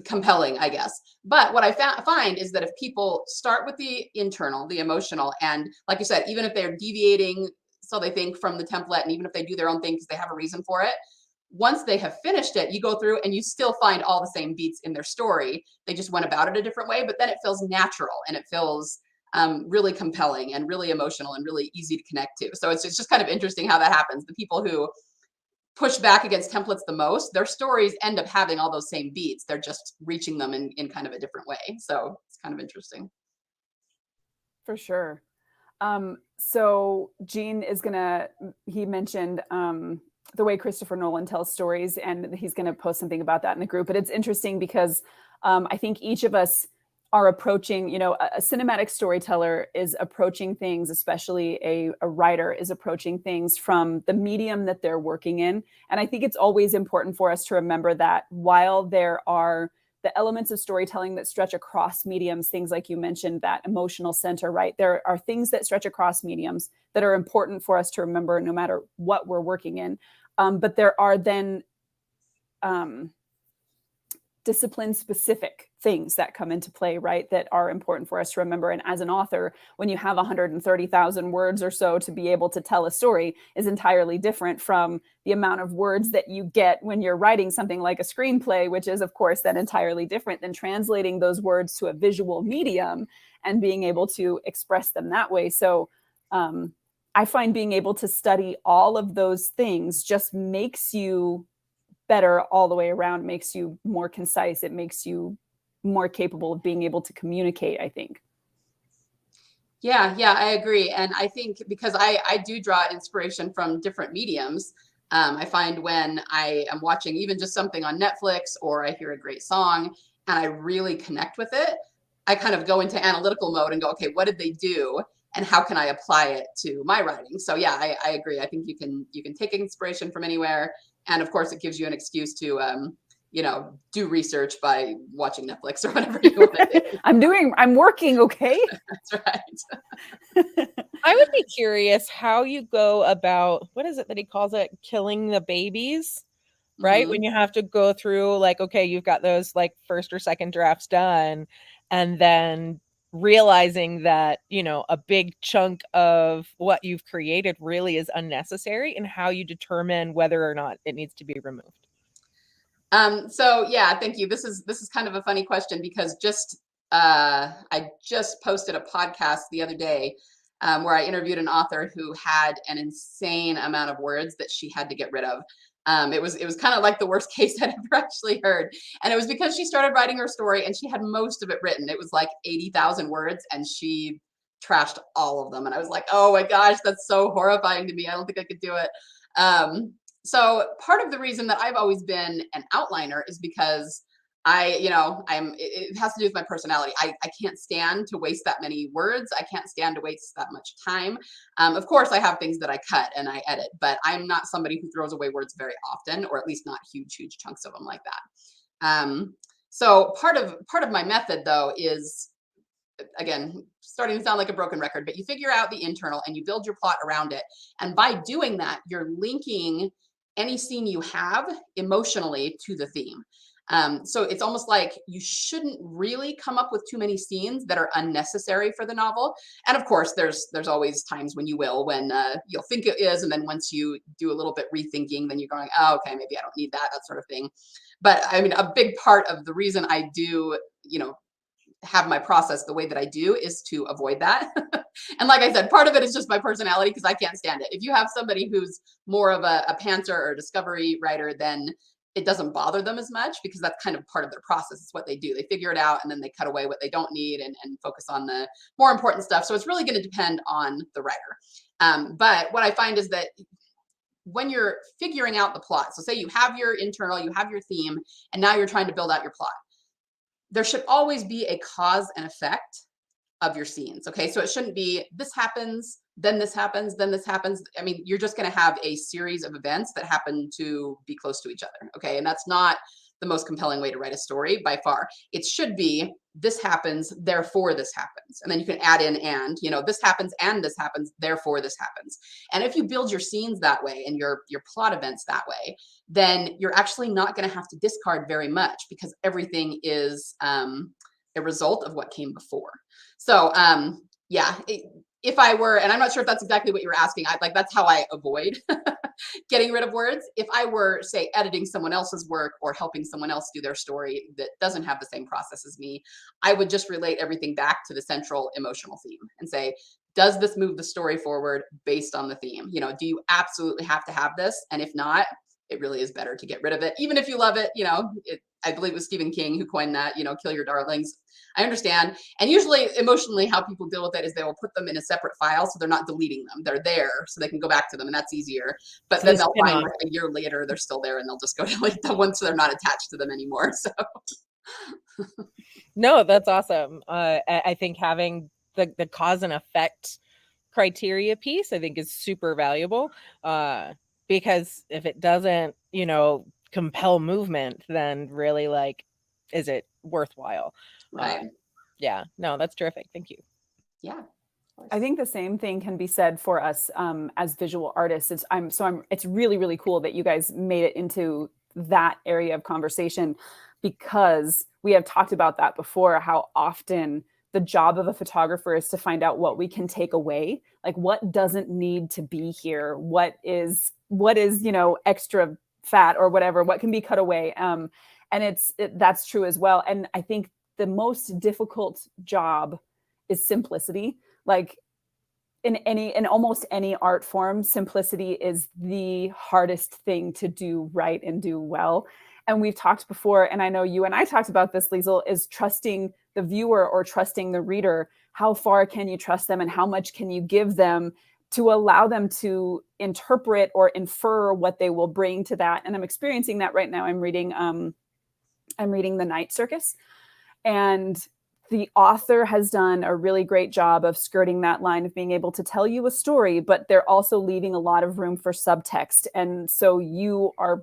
compelling, I guess. But what I find is that if people start with the internal, the emotional, and like you said, even if they're deviating, so they think, from the template, and even if they do their own thing because they have a reason for it, once they have finished it, you go through and you still find all the same beats in their story. They just went about it a different way, but then it feels natural, and it feels really compelling and really emotional and really easy to connect to. So it's just kind of interesting how that happens. The people who push back against templates the most, their stories end up having all those same beats. They're just reaching them in kind of a different way. So it's kind of interesting. For sure. So Gene is he mentioned the way Christopher Nolan tells stories, and he's going to post something about that in the group. But it's interesting because I think each of us are approaching, a cinematic storyteller is approaching things, especially a writer is approaching things from the medium that they're working in. And I think it's always important for us to remember that while there are the elements of storytelling that stretch across mediums, things like you mentioned, that emotional center, right? There are things that stretch across mediums that are important for us to remember no matter what we're working in. But there are then discipline-specific things that come into play, right, that are important for us to remember. And as an author, when you have 130,000 words or so to be able to tell a story, is entirely different from the amount of words that you get when you're writing something like a screenplay, which is, of course, then entirely different than translating those words to a visual medium and being able to express them that way. So I find being able to study all of those things just makes you better all the way around, makes you more concise. It makes you more capable of being able to communicate, I think. Yeah, I agree. And I think because I do draw inspiration from different mediums, I find when I am watching even just something on Netflix, or I hear a great song and I really connect with it, I kind of go into analytical mode and go, okay, what did they do? And how can I apply it to my writing? So yeah, I agree. I think you can take inspiration from anywhere. And of course, it gives you an excuse to, do research by watching Netflix or whatever you want to do. I'm working, okay? That's right. I would be curious how you go about, what is it that he calls it? Killing the babies. right? Mhm. When you have to go through like, okay, you've got those like first or second drafts done, and then realizing that, you know, a big chunk of what you've created really is unnecessary, and how you determine whether or not it needs to be removed. So yeah, thank you. This is kind of a funny question because I just posted a podcast the other day where I interviewed an author who had an insane amount of words that she had to get rid of. It was kind of like the worst case I'd ever actually heard, and it was because she started writing her story and she had most of it written. It was like 80,000 words, and she trashed all of them. And I was like, oh my gosh, that's so horrifying to me. I don't think I could do it. So part of the reason that I've always been an outliner is because it has to do with my personality. I can't stand to waste that many words. I can't stand to waste that much time. Of course, I have things that I cut and I edit, but I'm not somebody who throws away words very often, or at least not huge chunks of them like that. So part of my method though is, again, starting to sound like a broken record, but you figure out the internal and you build your plot around it. And by doing that, you're linking any scene you have emotionally to the theme. So it's almost like you shouldn't really come up with too many scenes that are unnecessary for the novel. And of course, there's always times when you'll think it is, and then once you do a little bit rethinking, then you're going, oh, okay, maybe I don't need that sort of thing. But I mean, a big part of the reason I do, have my process the way that I do is to avoid that. And like I said, part of it is just my personality because I can't stand it. If you have somebody who's more of a pantser or discovery writer, then it doesn't bother them as much because that's kind of part of their process. It's what they do. They figure it out and then they cut away what they don't need and focus on the more important stuff. So it's really going to depend on the writer. But what I find is that when you're figuring out the plot, so say you have your internal, you have your theme, and now you're trying to build out your plot. There should always be a cause and effect of your scenes. Okay. So it shouldn't be this happens, then this happens, then this happens. I mean, you're just going to have a series of events that happen to be close to each other. Okay. And that's not the most compelling way to write a story by far. It should be this happens, therefore this happens. And then you can add in this happens and this happens, therefore this happens. And if you build your scenes that way and your plot events that way, then you're actually not going to have to discard very much because everything is a result of what came before. So if I were, and I'm not sure if that's exactly what you were asking, that's how I avoid getting rid of words. If I were, say, editing someone else's work or helping someone else do their story that doesn't have the same process as me, I would just relate everything back to the central emotional theme and say, does this move the story forward based on the theme? Do you absolutely have to have this? And if not, it really is better to get rid of it. Even if you love it, I believe it was Stephen King who coined that, kill your darlings. I understand. And usually emotionally how people deal with it is they will put them in a separate file so they're not deleting them. They're there so they can go back to them and that's easier. But then they'll find like a year later they're still there and they'll just go delete them once they're not attached to them anymore. So no, that's awesome. I think having the cause and effect criteria piece I think is super valuable because if it doesn't, compel movement, then really is it worthwhile? right. Yeah, no, that's terrific. Thank you. Yeah. I think the same thing can be said for us as visual artists. It's really, really cool that you guys made it into that area of conversation because we have talked about that before, how often the job of a photographer is to find out what we can take away, like what doesn't need to be here, what is extra fat or whatever, what can be cut away. And that's true as well. And I think the most difficult job is simplicity. Like in almost any art form, simplicity is the hardest thing to do right and do well. And we've talked before, and I know you and I talked about this, Liesel, is trusting the viewer or trusting the reader. How far can you trust them and how much can you give them to allow them to interpret or infer what they will bring to that? And I'm experiencing that right now. I'm reading The Night Circus, and the author has done a really great job of skirting that line of being able to tell you a story, but they're also leaving a lot of room for subtext. And so you are,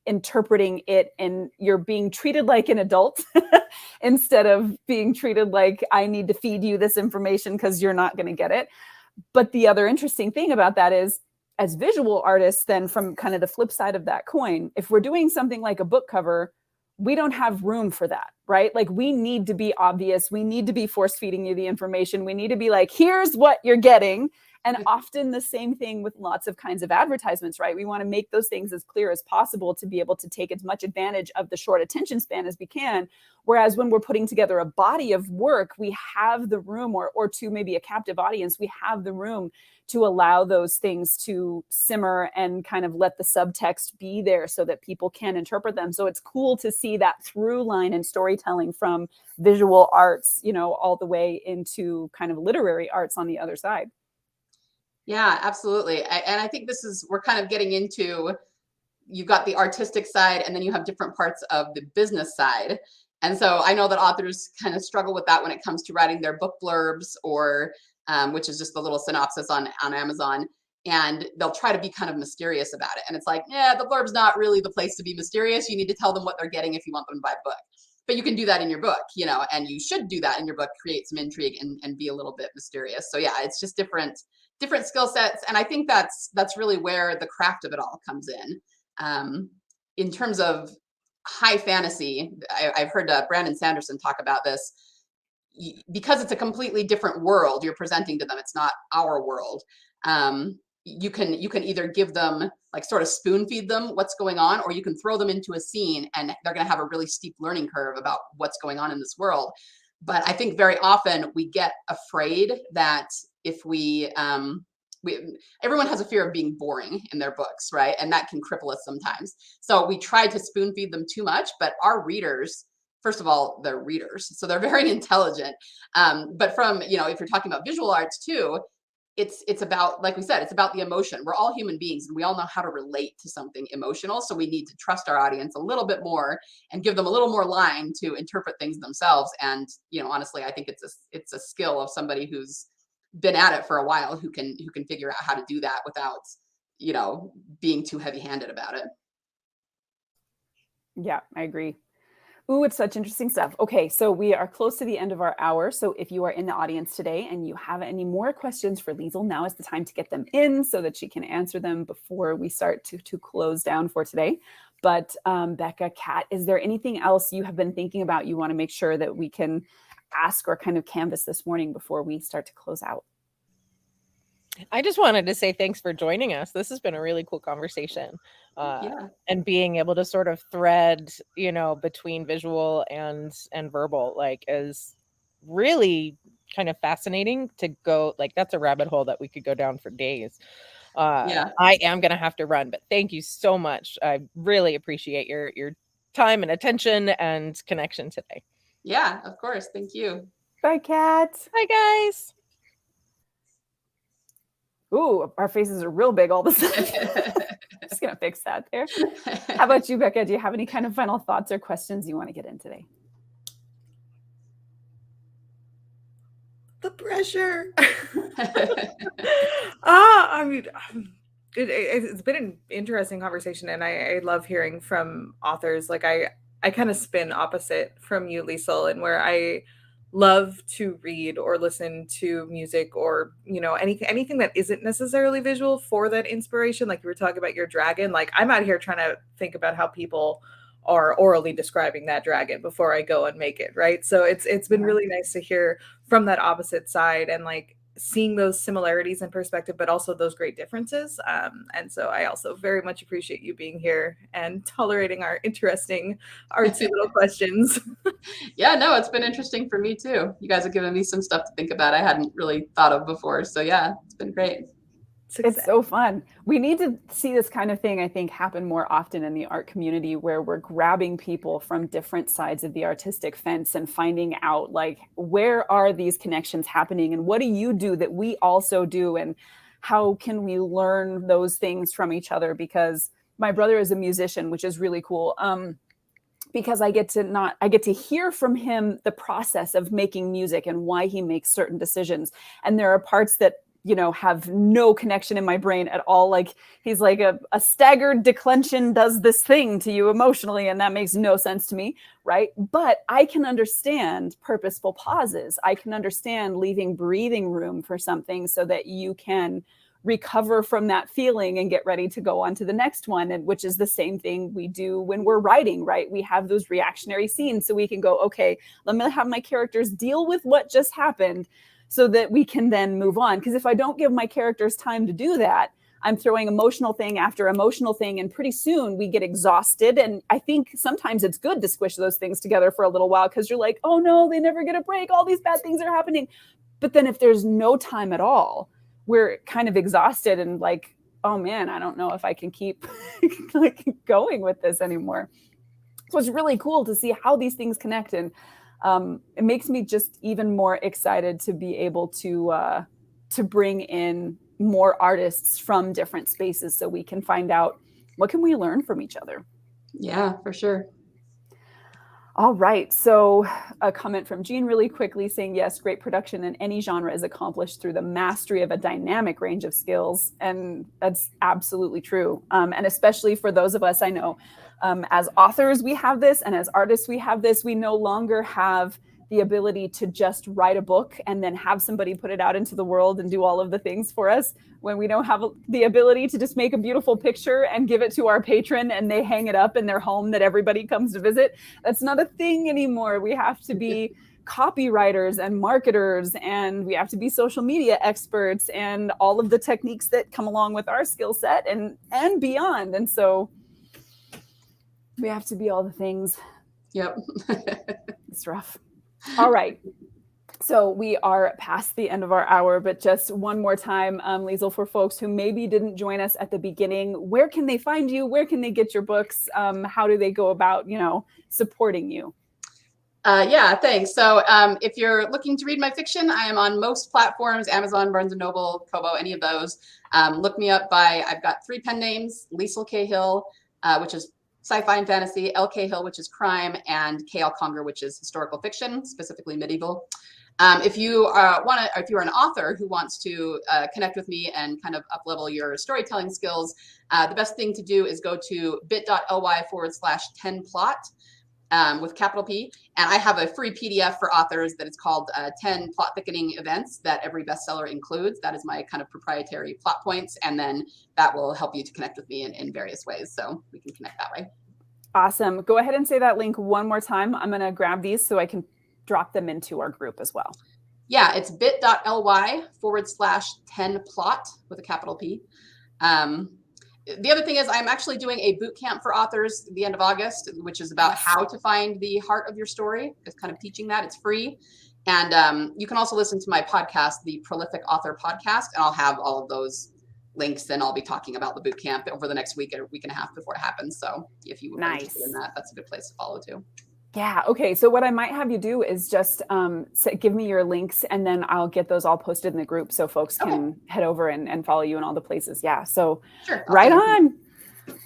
interpreting it and you're being treated like an adult instead of being treated like I need to feed you this information because you're not going to get it. But the other interesting thing about that is as visual artists, then from kind of the flip side of that coin, if we're doing something like a book cover, we don't have room for that, right? Like we need to be obvious. We need to be force feeding you the information. We need to be like, here's what you're getting. And often the same thing with lots of kinds of advertisements, right? We want to make those things as clear as possible to be able to take as much advantage of the short attention span as we can. Whereas when we're putting together a body of work, we have the room, or to maybe a captive audience, we have the room to allow those things to simmer and kind of let the subtext be there so that people can interpret them. So it's cool to see that through line in storytelling from visual arts, you know, all the way into kind of literary arts on the other side. Yeah, absolutely. And I think we're kind of getting into, you've got the artistic side and then you have different parts of the business side. And so I know that authors kind of struggle with that when it comes to writing their book blurbs, or which is just the little synopsis on Amazon. And they'll try to be kind of mysterious about it. And it's like, yeah, the blurb's not really the place to be mysterious. You need to tell them what they're getting if you want them to buy the book. But you can do that in your book, you know, and you should do that in your book, create some intrigue and be a little bit mysterious. So yeah, it's just different skill sets. And I think that's really where the craft of it all comes in. In terms of high fantasy, I've heard Brandon Sanderson talk about this. Because it's a completely different world you're presenting to them, it's not our world. You can either give them, like, sort of spoon feed them what's going on, or you can throw them into a scene and they're going to have a really steep learning curve about what's going on in this world. But I think very often we get afraid that if everyone has a fear of being boring in their books, right? And that can cripple us sometimes. So we try to spoon feed them too much, but our readers, first of all, they're readers, so they're very intelligent. But from, you know, if you're talking about visual arts too, it's about, like we said, it's about the emotion. We're all human beings and we all know how to relate to something emotional. So we need to trust our audience a little bit more and give them a little more line to interpret things themselves. And, you know, honestly, I think it's a skill of somebody who's been at it for a while, who can figure out how to do that without, you know, being too heavy-handed about it. Yeah, I agree. Ooh, it's such interesting stuff. Okay, so we are close to the end of our hour. So if you are in the audience today and you have any more questions for Liesel, now is the time to get them in so that she can answer them before we start to close down for today. But Becca, Kat, is there anything else you have been thinking about you want to make sure that we can ask or kind of canvas this morning before we start to close out? I just wanted to say thanks for joining us. This has been a really cool conversation. And being able to sort of thread, you know, between visual and verbal, like, is really kind of fascinating to go, like, that's a rabbit hole that we could go down for days. I am going to have to run, but thank you so much. I really appreciate your time and attention and connection today. Yeah, of course. Thank you. Bye, Kat. Bye, guys. Ooh, our faces are real big all of a sudden. Just going to fix that there. How about you, Becca? Do you have any kind of final thoughts or questions you want to get in today? The pressure. I mean, it's been an interesting conversation, and I love hearing from authors. Like, I kind of spin opposite from you, Liesel, and where I love to read or listen to music, or, you know, anything that isn't necessarily visual for that inspiration. Like you were talking about your dragon. Like, I'm out here trying to think about how people are orally describing that dragon before I go and make it, right? So it's been really nice to hear from that opposite side, and like seeing those similarities in perspective, but also those great differences. And so I also very much appreciate you being here and tolerating our interesting artsy little questions. Yeah, no, it's been interesting for me too. You guys have given me some stuff to think about I hadn't really thought of before. So yeah, it's been great. It's so fun. We need to see this kind of thing, I think, happen more often in the art community, where we're grabbing people from different sides of the artistic fence and finding out, like, where are these connections happening and what do you do that we also do, and how can we learn those things from each other? Because my brother is a musician, which is really cool. Because I get to hear from him the process of making music and why he makes certain decisions. And there are parts that, you know, have no connection in my brain at all. Like, he's like, a staggered declension does this thing to you emotionally, and that makes no sense to me, right? But I can understand purposeful pauses. I can understand leaving breathing room for something so that you can recover from that feeling and get ready to go on to the next one. And which is the same thing we do when we're writing, right? We have those reactionary scenes so we can go, okay, let me have my characters deal with what just happened so that we can then move on. Because if I don't give my characters time to do that, I'm throwing emotional thing after emotional thing, and pretty soon we get exhausted. And I think sometimes it's good to squish those things together for a little while because you're like, oh no, they never get a break. All these bad things are happening. But then if there's no time at all, we're kind of exhausted and like, oh man, I don't know if I can keep like going with this anymore. So it's really cool to see how these things connect. And it makes me just even more excited to be able to bring in more artists from different spaces so we can find out what can we learn from each other. Yeah, for sure. All right. So a comment from Jean really quickly saying, yes, great production in any genre is accomplished through the mastery of a dynamic range of skills. And that's absolutely true. And especially for those of us, I know as authors, we have this, and as artists, we have this. We no longer have the ability to just write a book and then have somebody put it out into the world and do all of the things for us, when we don't have the ability to just make a beautiful picture and give it to our patron and they hang it up in their home that everybody comes to visit. That's not a thing anymore. We have to be copywriters and marketers, and we have to be social media experts and all of the techniques that come along with our skill set and beyond. And so we have to be all the things. Yep. It's rough. All right. So we are past the end of our hour, but just one more time, Liesel, for folks who maybe didn't join us at the beginning, where can they find you? Where can they get your books? How do they go about, supporting you? Yeah, thanks. So if you're looking to read my fiction, I am on most platforms, Amazon, Barnes & Noble, Kobo, any of those. Look me up I've got 3 pen names, Liesel Hill, which is sci-fi and fantasy, L.K. Hill, which is crime, and K.L. Conger, which is historical fiction, specifically medieval. If you if you're an author who wants to connect with me and kind of up-level your storytelling skills, the best thing to do is go to bit.ly/10plot with capital P. And I have a free PDF for authors that is called 10 plot thickening events that every bestseller includes. That is my kind of proprietary plot points. And then that will help you to connect with me in various ways. So we can connect that way. Awesome. Go ahead and say that link one more time. I'm going to grab these so I can drop them into our group as well. Yeah, it's bit.ly/10plot with a capital P. The other thing is I'm actually doing a boot camp for authors at the end of August, which is about how to find the heart of your story. It's kind of teaching that. It's free. And you can also listen to my podcast, the Prolific Author Podcast, and I'll have all of those links, and I'll be talking about the boot camp over the next week or week and a half before it happens. So if you are interested in that, that's a good place to follow too. Yeah. Okay. So what I might have you do is just give me your links, and then I'll get those all posted in the group so folks can head over and follow you in all the places. Yeah. So sure, right on.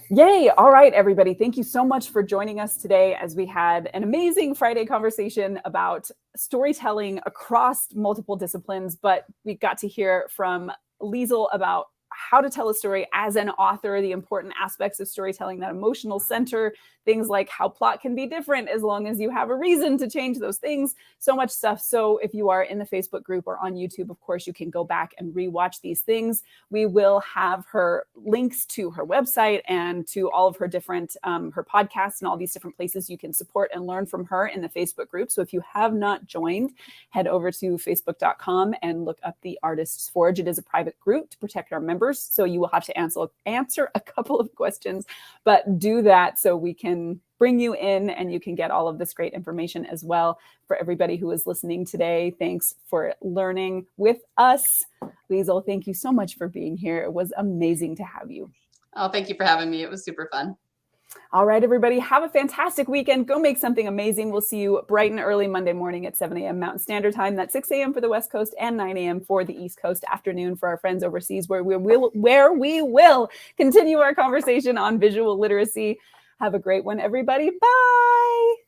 Yay. All right, everybody. Thank you so much for joining us today as we had an amazing Friday conversation about storytelling across multiple disciplines, but we got to hear from Liesel about how to tell a story as an author, the important aspects of storytelling, that emotional center, things like how plot can be different as long as you have a reason to change those things, so much stuff. So if you are in the Facebook group or on YouTube, of course, you can go back and rewatch these things. We will have her links to her website and to all of her different, her podcasts and all these different places you can support and learn from her in the Facebook group. So if you have not joined, head over to facebook.com and look up the Artists Forge. It is a private group to protect our members. So you will have to answer a couple of questions, but do that so we can bring you in and you can get all of this great information as well. For everybody who is listening today, thanks for learning with us. Liesel, thank you so much for being here. It was amazing to have you. Oh, thank you for having me. It was super fun. All right, everybody, have a fantastic weekend. Go make something amazing. We'll see you bright and early Monday morning at 7 a.m. Mountain Standard Time. That's 6 a.m. for the West Coast and 9 a.m. for the East Coast. Afternoon for our friends overseas, where we will continue our conversation on visual literacy. Have a great one, everybody. Bye.